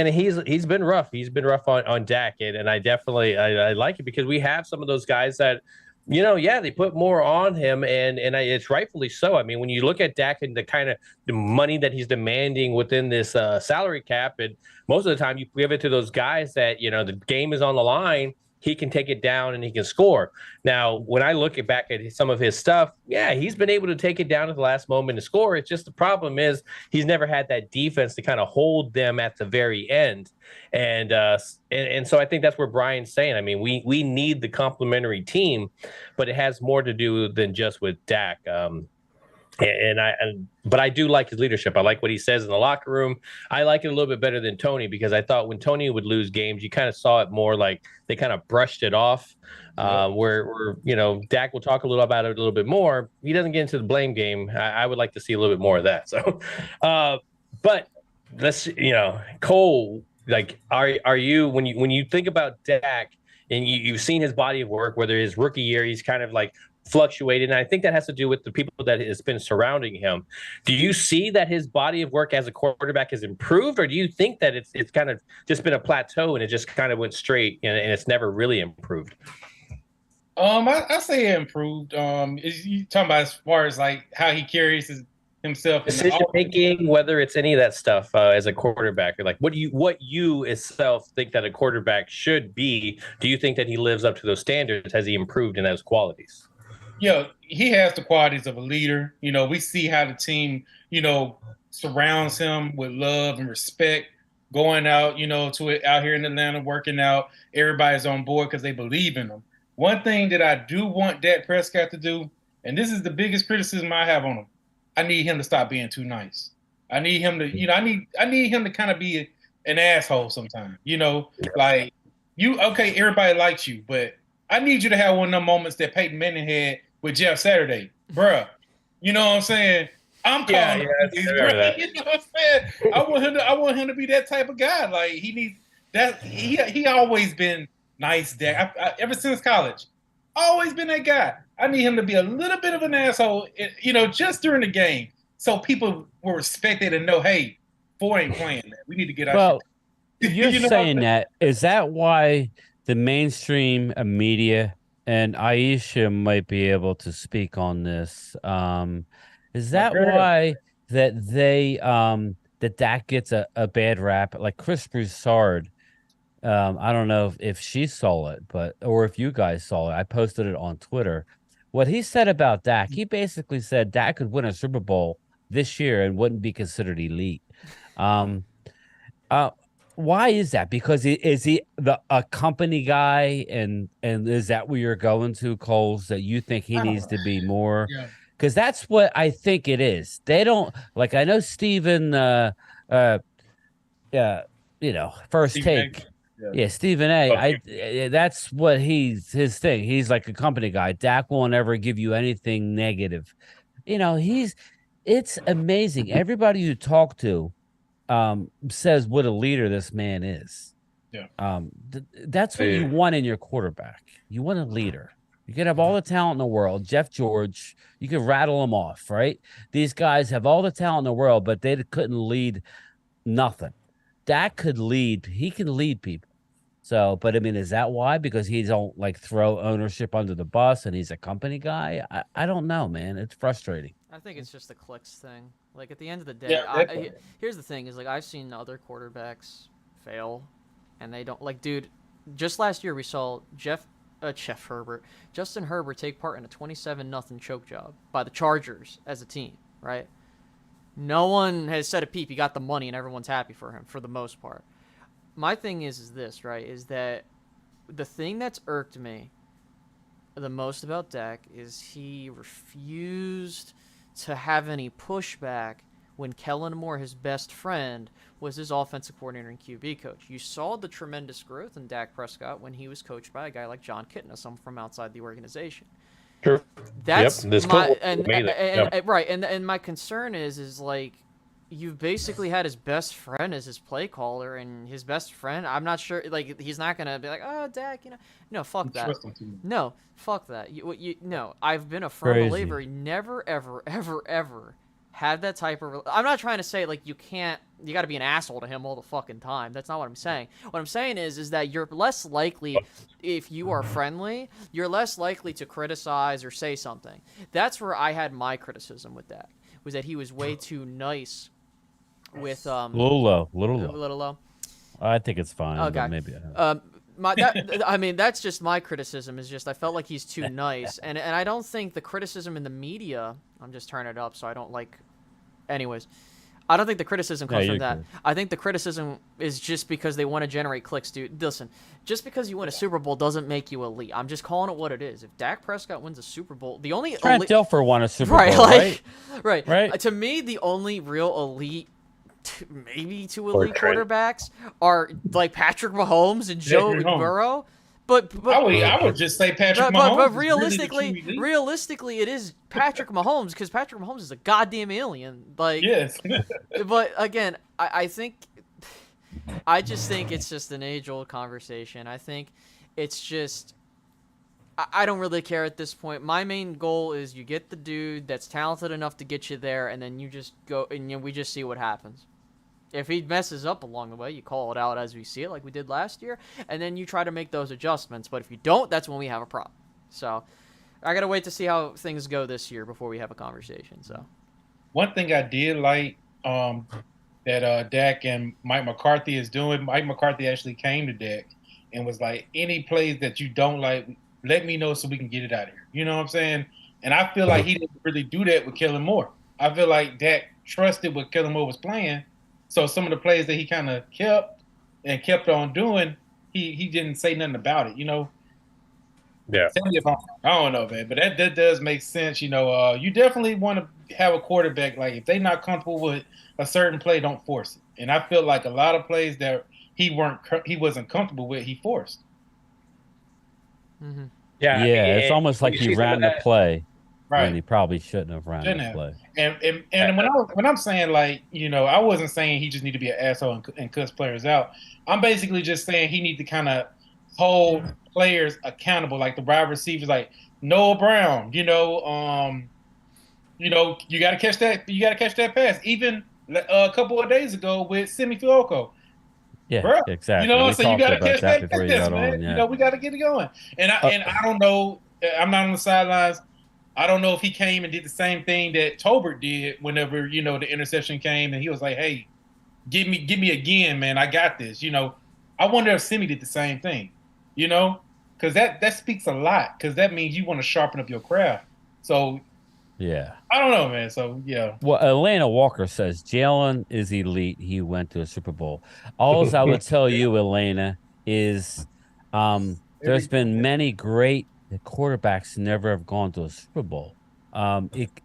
he's been rough. He's been rough on Dak, and I definitely I like it because we have some of those guys that, they put more on him, and it's rightfully so. I mean, when you look at Dak and the kind of the money that he's demanding within this salary cap, and most of the time you give it to those guys that, the game is on the line, he can take it down and he can score. Now, when I look back at some of his stuff, he's been able to take it down at the last moment to score. It's just the problem is he's never had that defense to kind of hold them at the very end. And so I think that's where Bryan's saying, I mean, we need the complementary team, but it has more to do than just with Dak. But I do like his leadership. I like what he says in the locker room. I like it a little bit better than Tony, because I thought when Tony would lose games, you kind of saw it more like they kind of brushed it off. Where Dak will talk a little about it a little bit more. He doesn't get into the blame game. I would like to see a little bit more of that. So, but let's Cole. like, are you when you think about Dak and you've seen his body of work, whether his rookie year, he's kind of like fluctuated. And I think that has to do with the people that has been surrounding him. Do you see that his body of work as a quarterback has improved, or do you think that it's kind of just been a plateau and it just kind of went straight and it's never really improved? I say it improved. Is you talking about as far as like how he carries himself, decision making, whether it's any of that stuff as a quarterback, or like what you itself think that a quarterback should be? Do you think that he lives up to those standards? Has he improved in those qualities? Yeah, he has the qualities of a leader. We see how the team, surrounds him with love and respect. Going out, to it out here in Atlanta, working out. Everybody's on board because they believe in him. One thing that I do want Dak Prescott to do, and this is the biggest criticism I have on him, I need him to stop being too nice. I need him to, I need him to kind of be an asshole sometimes. Like okay, everybody likes you, but I need you to have one of them moments that Peyton Manning had with Jeff Saturday, bruh. You know what I'm saying? I'm calling him, bruh. You know what I'm saying? I want him to be that type of guy. Like he needs that. He always been nice, Dak. Ever since college, always been that guy. I need him to be a little bit of an asshole, just during the game, so people will respect it and know, hey, Four ain't playing that. We need to get our shit. You're saying that. Is that why the mainstream media, and Aisha might be able to speak on this, is that why that they that Dak gets a bad rap? Like Chris Broussard, I don't know if she saw it, or if you guys saw it. I posted it on Twitter. What he said about Dak, he basically said Dak could win a Super Bowl this year and wouldn't be considered elite. Why is that? Because is he a company guy, and is that where you're going to, Coles, that you think he needs to be more? Because that's what I think it is. They don't like. I know Stephen, First Take. Yeah, Stephen A. That's what his thing. He's like a company guy. Dak won't ever give you anything negative. It's amazing. Everybody you talk to says what a leader this man is. Yeah. That's what you want in your quarterback. You want a leader. You can have all the talent in the world. Jeff George, you can rattle them off, right? These guys have all the talent in the world, but they couldn't lead nothing. Dak could lead. He can lead people. So, but I mean, is that why? Because he don't like throw ownership under the bus and he's a company guy? I don't know, man. It's frustrating. I think it's just a clicks thing. Like at the end of the day, here's the thing: is like I've seen other quarterbacks fail, and they don't like. Dude, just last year we saw Justin Herbert take part in a 27-0 choke job by the Chargers as a team, right? No one has said a peep. He got the money, and everyone's happy for him for the most part. My thing is this, right? Is that the thing that's irked me the most about Dak is he refused to have any pushback when Kellen Moore, his best friend, was his offensive coordinator and QB coach. You saw the tremendous growth in Dak Prescott when he was coached by a guy like John Kitna, someone from outside the organization. Sure. That's my right. And my concern is like you've basically had his best friend as his play caller, and his best friend, I'm not sure, like he's not gonna be like, oh, Dak, no, fuck that. No, fuck that. No, I've been a firm believer. Never, ever, ever, ever have that type of. I'm not trying to say like you got to be an asshole to him all the fucking time. That's not what I'm saying. What I'm saying is that you're less likely, if you are friendly, you're less likely to criticize or say something. That's where I had my criticism with that, was that he was way too nice with little low. I think it's fine. Okay. Maybe I mean, that's just my criticism. Is just I felt like he's too nice, and I don't think the criticism in the media. I'm just turning it up so I don't like. Anyways, I don't think the criticism comes from that. Good. I think the criticism is just because they want to generate clicks, dude. Listen, just because you win a Super Bowl doesn't make you elite. I'm just calling it what it is. If Dak Prescott wins a Super Bowl, the only Trent Dilfer won a Super Bowl, right? To me, the only real elite. Maybe two elite quarterbacks are like Patrick Mahomes and Joe Burrow, but I would just say Patrick Mahomes. But realistically, it is Patrick Mahomes because Patrick Mahomes is a goddamn alien. Like, yes. But again, I think I just think it's just an age-old conversation. I think it's just I don't really care at this point. My main goal is you get the dude that's talented enough to get you there, and then you just go and we just see what happens. If he messes up along the way, you call it out as we see it, like we did last year, and then you try to make those adjustments. But if you don't, that's when we have a problem. So I gotta wait to see how things go this year before we have a conversation. So one thing I did like that Dak and Mike McCarthy is doing. Mike McCarthy actually came to Dak and was like, any plays that you don't like, let me know so we can get it out of here. You know what I'm saying? And I feel like he didn't really do that with Kellen Moore. I feel like Dak trusted what Kellen Moore was playing. So some of the plays that he kind of kept on doing, he didn't say nothing about it, you know? Yeah. I don't know, man, but that does make sense. You know, you definitely want to have a quarterback, like if they're not comfortable with a certain play, don't force it. And I feel like a lot of plays that he wasn't comfortable with, he forced. Mm-hmm. Yeah, it's almost like he ran the play, right? And he probably shouldn't have ran the play. And when I'm saying, like, you know, I wasn't saying he just need to be an asshole and cuss players out. I'm basically just saying he need to kind of hold players accountable, like the wide receivers, like Noah Brown. You know, you got to catch that. You got to catch that pass. Even a couple of days ago with Simi Fioco. Yeah, bro, exactly. You know, so you got to catch that before pass, man. You know, we got to get it going. And I don't know. I'm not on the sidelines. I don't know if he came and did the same thing that Tolbert did whenever, you know, the interception came and he was like, hey, give me again, man. I got this. You know, I wonder if Simi did the same thing, you know, because that speaks a lot, because that means you want to sharpen up your craft. So, yeah, I don't know, man. So, yeah. Well, Atlanta Walker says Jalen is elite. He went to a Super Bowl. All I would tell you, Atlanta, is there's been many great quarterbacks never have gone to a Super Bowl.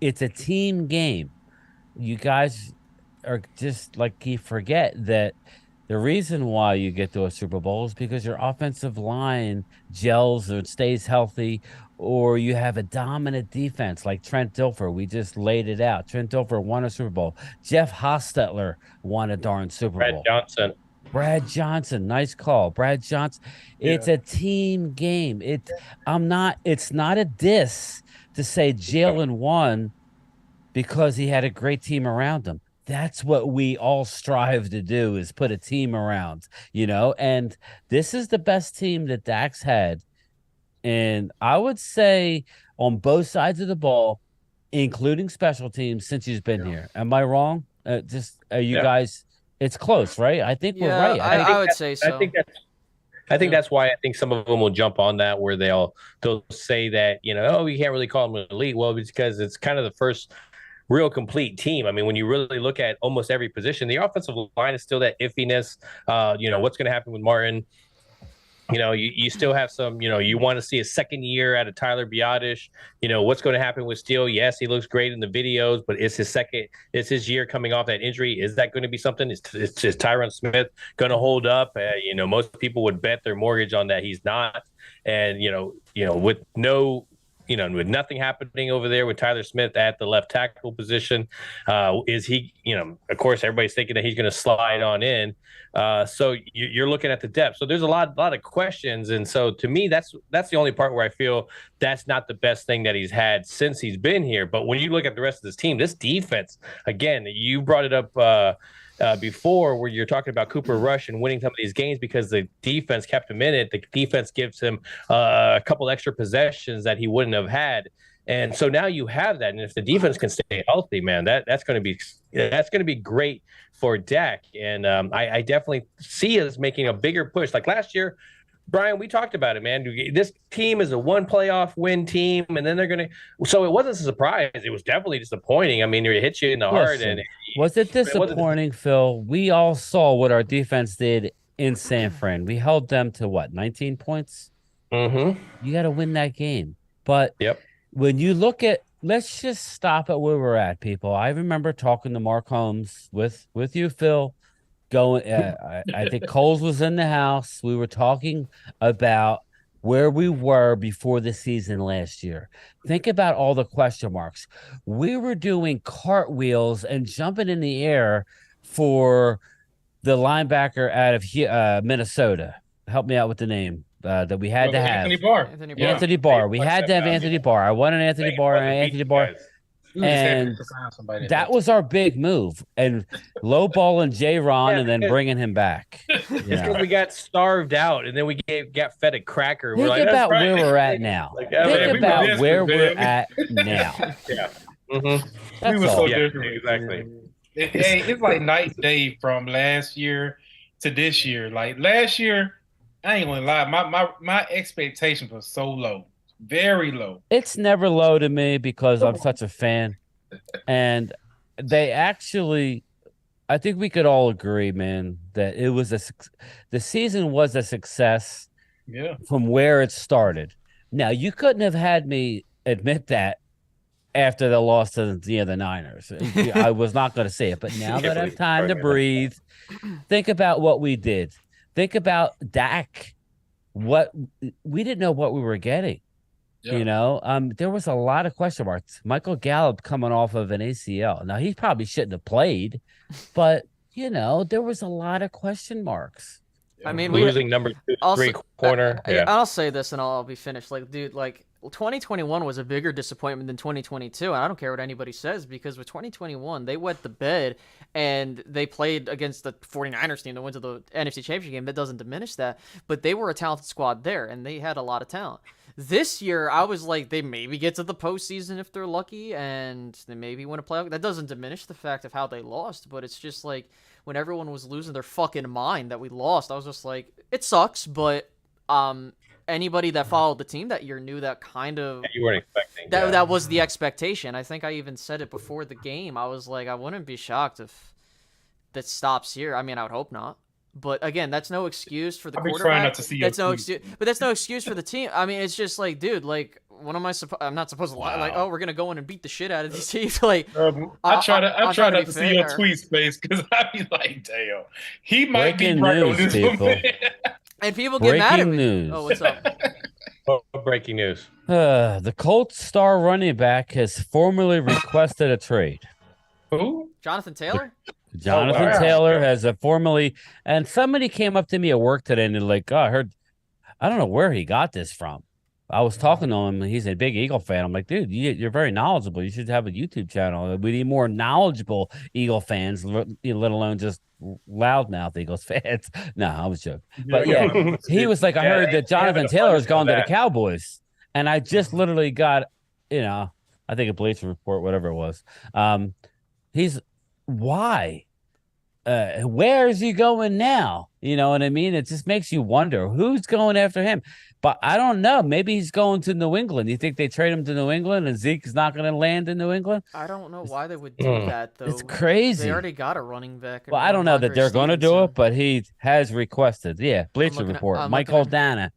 It's a team game. You guys are just like, you forget that the reason why you get to a Super Bowl is because your offensive line gels or stays healthy, or you have a dominant defense like Trent Dilfer. We just laid it out. Trent Dilfer won a Super Bowl. Jeff Hostetler won a darn Super Bowl. Brad Johnson, nice call. Brad Johnson. It's a team game. It's not a diss to say Jalen won because he had a great team around him. That's what we all strive to do, is put a team around, you know, and this is the best team that Dak's had. And I would say on both sides of the ball, including special teams, since he's been here. Am I wrong? You guys, it's close, right? I think we're right. I would say so. I think that's why I think some of them will jump on that, where they'll say that, you know, oh, you can't really call them elite. Well, because it's kind of the first real complete team. I mean, when you really look at almost every position, the offensive line is still that iffiness. You know, what's going to happen with Martin? You know, you still have some, you know, you want to see a second year out of Tyler Biadasz. You know, what's going to happen with Steele? Yes, he looks great in the videos, but it's his year coming off that injury. Is that going to be something? Is Tyron Smith going to hold up? You know, most people would bet their mortgage on that. He's not. And, you know, with nothing happening over there with Tyler Smith at the left tackle position, is he, you know, of course, everybody's thinking that he's going to slide on in. So you're looking at the depth. So there's a lot of questions. And so to me, that's the only part where I feel that's not the best thing that he's had since he's been here. But when you look at the rest of this team, this defense, again, you brought it up before, where you're talking about Cooper Rush and winning some of these games because the defense kept him in it. The defense gives him a couple extra possessions that he wouldn't have had. And so now you have that. And if the defense can stay healthy, man, that's going to be great for Dak. And I definitely see us making a bigger push. Like last year, Bryan, we talked about it, man. This team is a one playoff win team, and then they're going to – so it wasn't a surprise. It was definitely disappointing. I mean, it hit you in the heart. And was it disappointing, Phil? We all saw what our defense did in San Fran. We held them to, what, 19 points? Mm-hmm. You got to win that game. But when you look at – let's just stop at where we're at, people. I remember talking to Mark Holmes with you, Phil. I think Coles was in the house. We were talking about where we were before the season last year. Think about all the question marks. We were doing cartwheels and jumping in the air for the linebacker out of Minnesota. Help me out with the name that we had to have. Anthony Barr. Anthony Barr. We had to have Anthony Barr. I wanted Anthony Barr. And that was our big move. And lowballing J-Ron and then bringing him back. Because we got starved out and then we got fed a cracker. Think about where we're at now. Think about where we're at now. Yeah. Mm-hmm. We were so different. Exactly. It's like night and day from last year to this year. Like last year, I ain't gonna lie, my expectations were so low, very low. It's never low to me because I'm such a fan, and they actually, I think we could all agree, man, that it was the season was a success. Yeah. From where it started. Now you couldn't have had me admit that after the loss to the Niners. I was not going to say it, but now that I have time to breathe, think about what we did. Think about Dak. What we didn't know what we were getting. Yeah. There was a lot of question marks. Michael Gallup coming off of an ACL. Now he probably shouldn't have played, but there was a lot of question marks. I mean, losing number 2, 3 corner. I'll say this and I'll be finished. Like, dude, 2021 was a bigger disappointment than 2022, and I don't care what anybody says, because with 2021 they wet the bed and they played against the 49ers team that went to the NFC Championship game. That doesn't diminish that, but they were a talented squad there and they had a lot of talent. This year I was like, they maybe get to the postseason if they're lucky and they maybe win a playoff. That doesn't diminish the fact of how they lost, but it's just like when everyone was losing their fucking mind that we lost, I was just like, it sucks, but anybody that followed the team that year knew that kind of you weren't expecting that was the expectation. I think I even said it before the game. I was like, I wouldn't be shocked if that stops here. I mean, I would hope not. But again, that's no excuse for the quarterback. Trying not to see that's no excuse, but that's no excuse for the team. I mean, it's just like, dude, like, what am I supposed? I'm not supposed to lie. Like, oh, we're gonna go in and beat the shit out of these teams. Like, I try not to see your tweet space because I be like, damn, he might be right on this one. And people get mad at me. News. Oh, what's up? Breaking news. The Colts star running back has formally requested a trade. Who? Jonathan Taylor? Jonathan Taylor has formally, and somebody came up to me at work today and they're like, oh, I don't know where he got this from. I was talking to him. He's a big Eagle fan. I'm like, dude, you're very knowledgeable. You should have a YouTube channel. We need more knowledgeable Eagle fans, let alone just loudmouth Eagles fans. No, I was joking. But yeah, he was like, I heard that Jonathan Taylor has gone to the Cowboys. And I just literally got, I think a Bleacher Report, whatever it was. Why? Where is he going now? You know what I mean? It just makes you wonder who's going after him. But I don't know. Maybe he's going to New England. You think they trade him to New England and Zeke's not going to land in New England? I don't know why they would do that, though. It's crazy. They already got a running back. Well, I don't know that they're going to do it, but he has requested. Yeah, Bleacher Report. Michael Dana.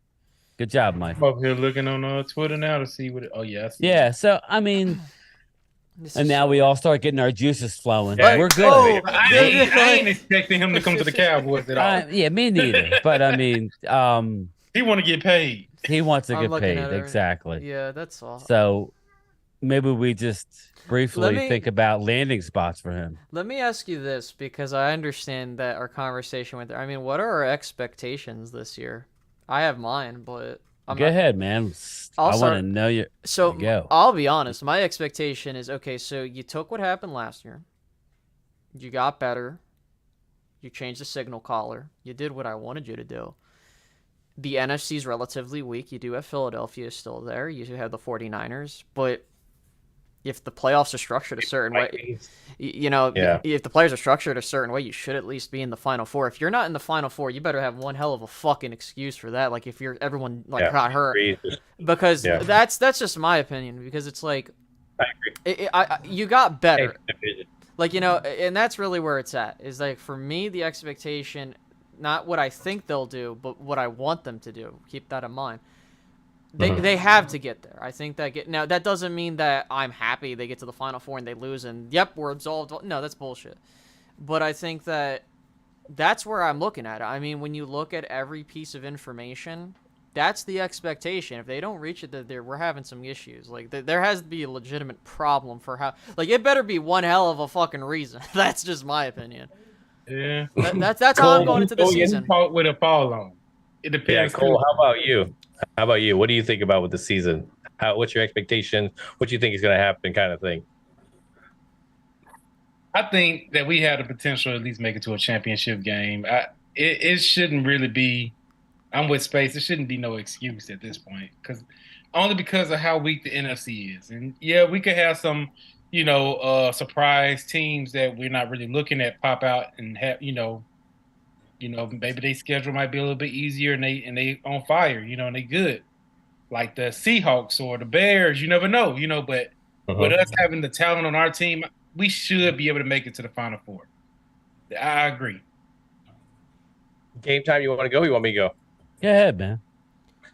Good job, Mike. I'm up here looking on Twitter now to see what. Yeah, so, I mean... And now we all start getting our juices flowing. Yeah. We're good. I ain't expecting him to come to the Cowboys at all. Yeah, me neither. But I mean, he want to get paid. He wants to get paid. Exactly. Yeah, that's all. So maybe we just briefly think about landing spots for him. Let me ask you this, because I understand that our conversation went there. I mean, what are our expectations this year? I have mine, but go ahead, man. I want to know you. So I'll be honest. My expectation is, okay, so you took what happened last year. You got better. You changed the signal caller. You did what I wanted you to do. The NFC is relatively weak. You do have Philadelphia still there. You do have the 49ers. But if the playoffs are structured a certain way, if the players are structured a certain way, you should at least be in the Final Four. If you're not in the Final Four, you better have one hell of a fucking excuse for that. Like, if everyone got hurt, because that's just my opinion. Because it's like, I agree. You got better, like, and that's really where it's at. Is like, for me, the expectation, not what I think they'll do, but what I want them to do. Keep that in mind. They have to get there. I think now that doesn't mean that I'm happy they get to the Final Four and they lose and yep, we're absolved. No, that's bullshit. But I think that's where I'm looking at it. I mean, when you look at every piece of information, that's the expectation. If they don't reach it, we're having some issues. Like, there has to be a legitimate problem for how. Like, it better be one hell of a fucking reason. That's just my opinion. Yeah. That's how I'm going into the season. With a fall on. It depends. Yeah, Cole, how about you? How about you? What do you think about with the season? What's your expectation? What do you think is going to happen, kind of thing? I think that we have the potential to at least make it to a championship game. It shouldn't really be. I'm with Space. It shouldn't be no excuse at this point, only because of how weak the NFC is. And yeah, we could have some, surprise teams that we're not really looking at pop out and have, maybe their schedule might be a little bit easier and they on fire, and they good, like the Seahawks or the Bears. You never know, But with us having the talent on our team, we should be able to make it to the Final Four. I agree. Game time. You want to go? You want me to go? Go ahead, man.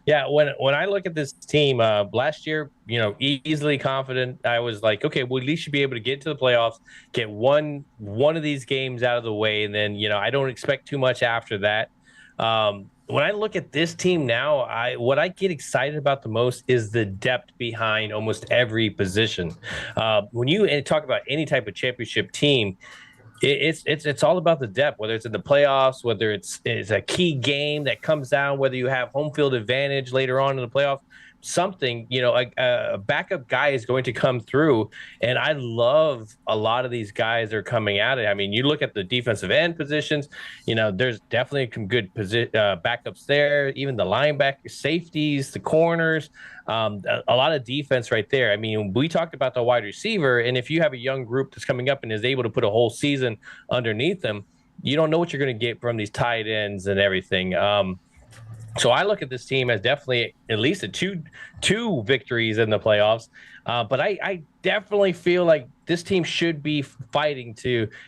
Yeah, when I look at this team, last year, easily confident. I was like, okay, we at least should be able to get to the playoffs, get one of these games out of the way, and then I don't expect too much after that. When I look at this team now, what I get excited about the most is the depth behind almost every position. When you talk about any type of championship team, it's all about the depth, whether it's in the playoffs, whether it's a key game that comes down, whether you have home field advantage later on in the playoffs, something, a backup guy is going to come through. And I love a lot of these guys are coming at it. I mean, you look at the defensive end positions, there's definitely some good backups there, even the linebackers, safeties, the corners, a lot of defense right there. I mean, we talked about the wide receiver, and if you have a young group that's coming up and is able to put a whole season underneath them, you don't know what you're going to get from these tight ends and everything. So I look at this team as definitely at least two victories in the playoffs. But I definitely feel like this team should be fighting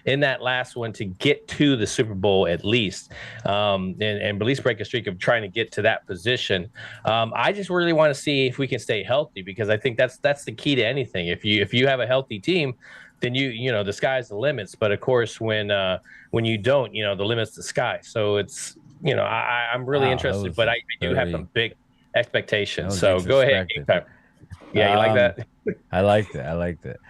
in that last one to get to the Super Bowl at least, and at least break a streak of trying to get to that position. I just really want to see if we can stay healthy, because I think that's the key to anything. If you have a healthy team, then the sky's the limits. But of course, when you don't, the limit's the sky. So it's I'm really interested, but I do have some big expectations. So go ahead. Yeah, you like that? I liked it.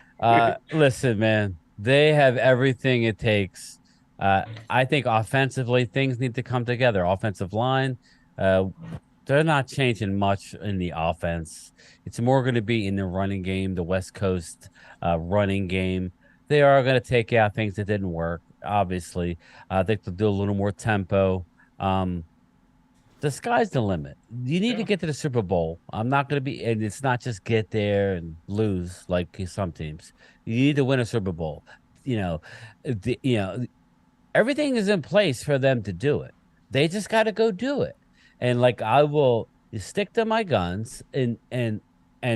Listen, man, they have everything it takes. I think offensively, things need to come together. Offensive line, they're not changing much in the offense. It's more going to be in the running game, the West Coast running game. They are going to take out things that didn't work, obviously. I think they'll do a little more tempo. The sky's the limit. You need to get to the Super Bowl. I'm not going to be, and it's not just get there and lose like some teams. You need to win a Super Bowl. Everything is in place for them to do it. They just got to go do it. And I will stick to my guns and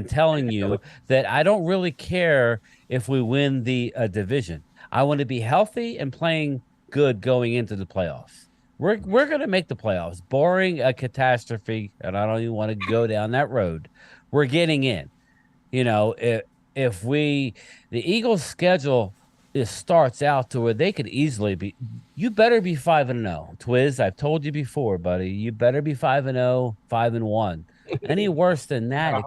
telling you that I don't really care if we win the division. I want to be healthy and playing good going into the playoffs. We're going to make the playoffs, barring a catastrophe, and I don't even want to go down that road. We're getting in. If the Eagles' schedule starts out to where they could easily be, you better be 5-0. Twiz, I've told you before, buddy. You better be 5-0, 5-1. Any worse than that,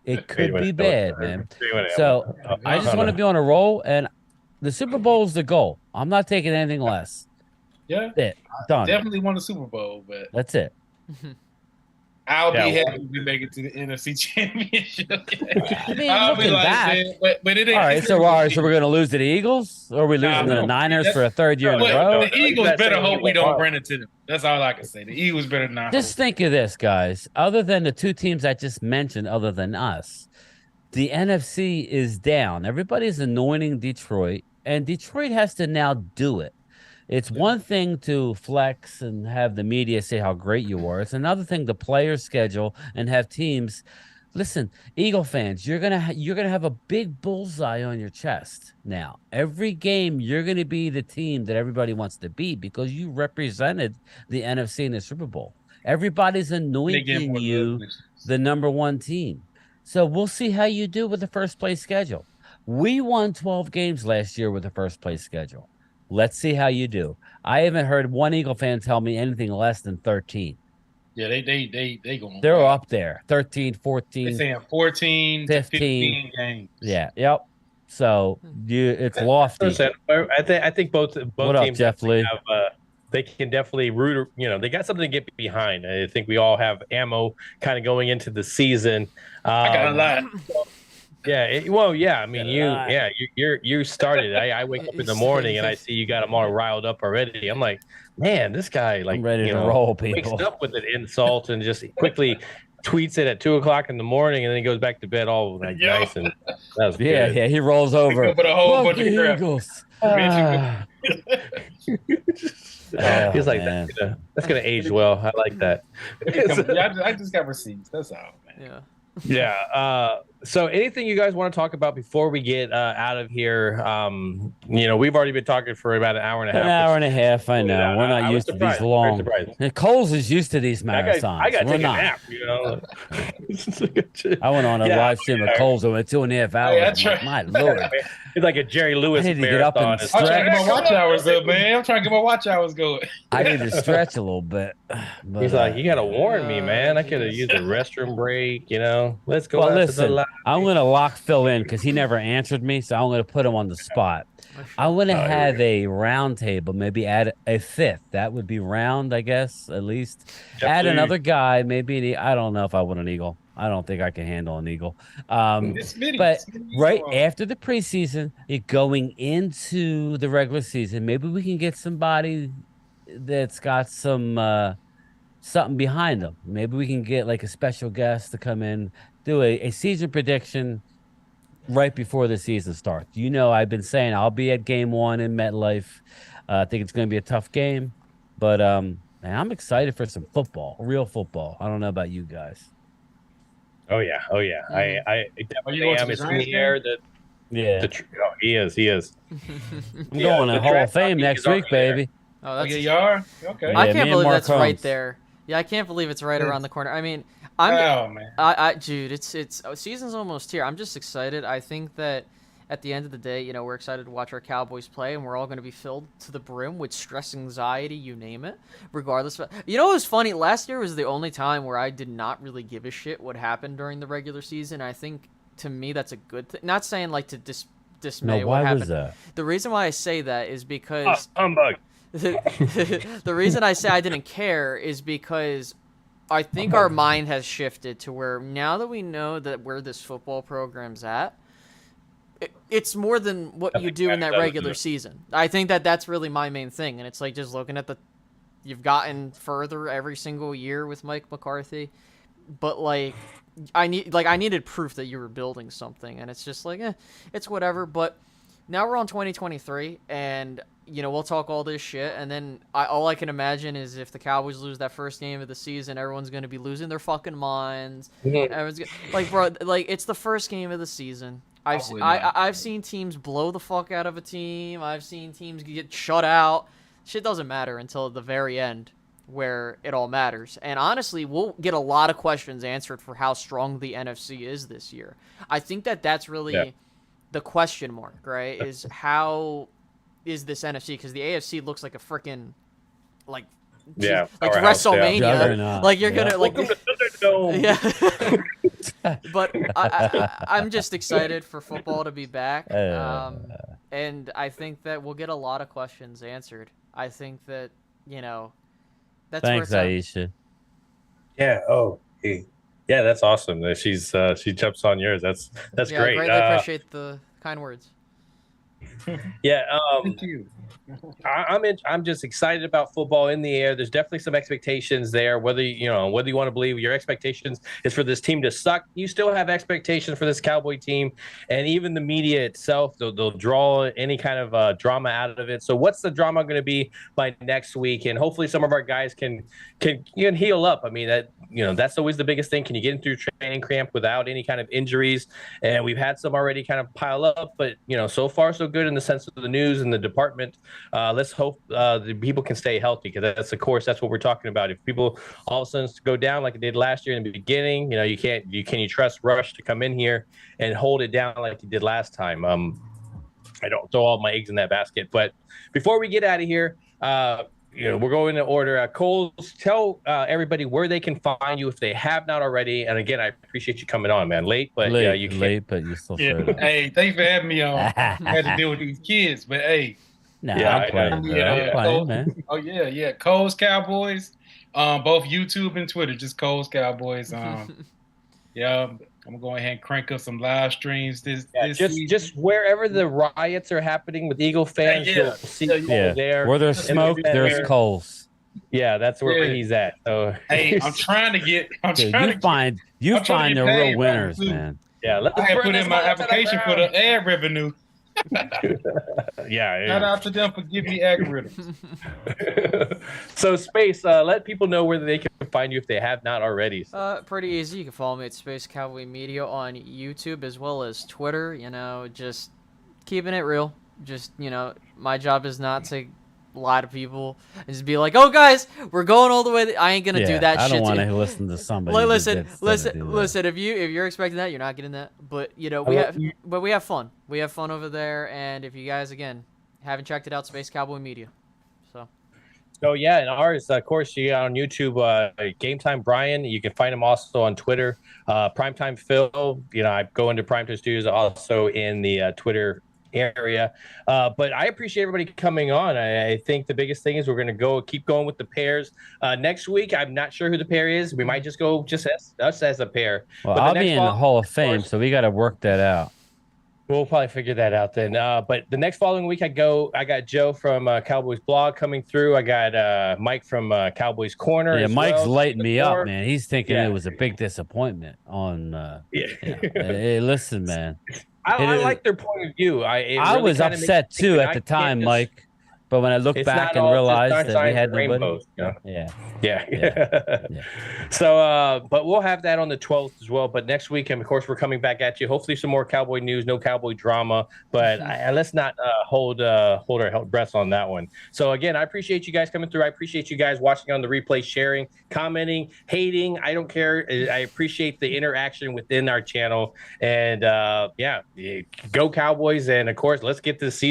it could be bad, man. So I just want to be on a roll, and the Super Bowl is the goal. I'm not taking anything less. Yeah, done. Definitely won the Super Bowl, but that's it. I'll be happy if we make it to the NFC Championship. I mean, looking back, but it ain't. All right, so we're going to lose to the Eagles, or are we losing to the Niners for a third year in a row? The Eagles better hope we don't run into them. That's all I can say. The Eagles better not. Just think of this, guys. Other than the two teams I just mentioned, other than us, the NFC is down. Everybody's anointing Detroit, and Detroit has to now do it. It's one thing to flex and have the media say how great you are. It's another thing to players schedule and have teams. Listen, Eagle fans, you're gonna have a big bullseye on your chest now. Every game, you're gonna be the team that everybody wants to beat because you represented the NFC in the Super Bowl. Everybody's anointing you the number one team. So we'll see how you do with the first place schedule. We won 12 games last year with the first place schedule. Let's see how you do. I haven't heard one Eagle fan tell me anything less than 13. Yeah, they going. They're up there. 13, 14. They're saying 14 to 15 games. Yeah, yep. So it's lofty. I think both teams Jeff Lee? they can definitely root. They got something to get behind. I think we all have ammo kind of going into the season. I got a lot. Yeah. I mean, you started. I wake up in the morning and I see you got them all riled up already. I'm like, man, this guy I'm ready to roll. People wakes up with an insult and just quickly tweets it at 2:00 in the morning, and then he goes back to bed all nice and that was good. Yeah. He rolls over. With a whole bunch of Eagles. He's like, that's gonna age well. I like that. I just got receipts. That's all, man. Yeah. So anything you guys want to talk about before we get out of here? We've already been talking for about an hour and a half. An hour and a half, I know. We're not used to these long. Coles is used to these marathons. I got to take a nap, I went on a live stream of Coles over 2.5 hours. Right. My Lord. It's like a Jerry Lewis I need to get up and I'm trying to get my watch hours up, man. I'm trying to get my watch hours going. I need to stretch a little bit. But, he's like, you got to warn me, man. I could have used a restroom break, Let's go. Well, listen, I'm going to lock Phil in because he never answered me, so I'm going to put him on the spot. I want to have a round table, maybe add a fifth. That would be round, I guess, at least. Add another guy, maybe. I don't know if I want an Eagle. I don't think I can handle an Eagle. But right after the preseason, going into the regular season, maybe we can get somebody that's got some something behind them. Maybe we can get like a special guest to come in, do a season prediction right before the season starts. I've been saying I'll be at game 1 in MetLife. I think it's going to be a tough game, but man, I'm excited for some football, real football. I don't know about you guys. Oh yeah. I definitely am. It's in the air that. Yeah. He is. I'm going to Hall of Fame next week, baby. Oh, that's you are? Okay. I can't believe that's right there. Yeah, I can't believe it's right around the corner. I mean, dude, it's season's almost here. I'm just excited. I think that at the end of the day, we're excited to watch our Cowboys play, and we're all going to be filled to the brim with stress, anxiety, you name it, regardless. It was funny? Last year was the only time where I did not really give a shit what happened during the regular season. I think, to me, that's a good thing. Not saying, like, to dismay what happened. Was that? The reason why I say that is because... humbug. The reason I say I didn't care is because I think our mind has shifted to where now that we know that where this football program's at, it's more than what you do in that regular season. I think that that's really my main thing, and it's like just looking at you've gotten further every single year with Mike McCarthy, but I needed proof that you were building something, and it's just like, it's whatever. But now we're on 2023, and we'll talk all this shit, and then all I can imagine is if the Cowboys lose that first game of the season, everyone's going to be losing their fucking minds. Everyone's bro, it's the first game of the season. I've seen teams blow the fuck out of a team. I've seen teams get shut out. Shit doesn't matter until the very end where it all matters. And honestly, we'll get a lot of questions answered for how strong the NFC is this year. I think that's really the question mark, right? Is how is this NFC? Because the AFC looks like a freaking WrestleMania. Yeah. Like you're gonna welcome to Thunderdome. Yeah. But I'm just excited for football to be back, and I think that we'll get a lot of questions answered. I think that that's thanks, where Aisha. Yeah. Oh. Hey. Yeah, that's awesome. She jumps on yours. That's great. I greatly appreciate the kind words. Yeah. Thank you. I'm just excited about football in the air. There's definitely some expectations there. Whether you want to believe your expectations is for this team to suck, you still have expectations for this Cowboy team, and even the media itself. They'll draw any kind of drama out of it. So what's the drama going to be by next week? And hopefully some of our guys can heal up. I mean that's always the biggest thing. Can you get into training camp without any kind of injuries? And we've had some already kind of pile up, but so far so good in the sense of the news and the department. Let's hope the people can stay healthy, because that's what we're talking about. If people all of a sudden go down like it did last year in the beginning, can you trust Rush to come in here and hold it down like he did last time? I don't throw all my eggs in that basket. But before we get out of here, we're going in order. Coles, tell everybody where they can find you if they have not already. And again, I appreciate you coming on, man. Late, but you still showed up. Hey, thanks for having me on. I had to deal with these kids, but hey. I'm playing, man. Oh yeah. Coles Cowboys, both YouTube and Twitter, just Coles Cowboys. Yeah, I'm gonna go ahead and crank up some live streams this just wherever the riots are happening with Eagle fans, you'll see there. Where there's smoke, there's Coles. Yeah, that's where he's at. So hey, I'm trying to get. Find the real winners, man. Yeah, I put in my application for the ad revenue. Yeah. Shout out to them for giving me algorithms. So, Space, let people know where they can find you if they have not already. Pretty easy. You can follow me at Space Cowboy Media on YouTube as well as Twitter. Just keeping it real. Just, my job is not to lie to people and just be like, oh, guys, we're going all the way. I ain't gonna do that shit. I don't want to listen to somebody. Listen. If you're expecting that, you're not getting that. But we have fun. We have fun over there. And if you guys again haven't checked it out, Space Cowboy Media. So yeah, and ours, of course, you got on YouTube, Gametime Bryan. You can find him also on Twitter. Primetime Phil. I go into Primetime Studios also in the Twitter area. But I appreciate everybody coming on. I think the biggest thing is we're going to keep going with the pairs. Next week, I'm not sure who the pair is. We might just go us as a pair. Well, I'll be in the Hall of Fame, so we got to work that out. We'll probably figure that out then. But the next following week, I got Joe from Cowboys Blog coming through. I got Mike from Cowboys Corner. Yeah, Mike's lighting me up, man. He's thinking it was a big disappointment on. Hey, listen, man. I like their point of view. I was upset too at the time, Mike. But when I look back and realized that we had rainbows, Yeah. So, but we'll have that on the 12th as well. But next week, and of course, we're coming back at you. Hopefully, some more Cowboy news, no Cowboy drama. But let's not hold our breaths on that one. So again, I appreciate you guys coming through. I appreciate you guys watching on the replay, sharing, commenting, hating. I don't care. I appreciate the interaction within our channel. And go Cowboys! And of course, let's get this season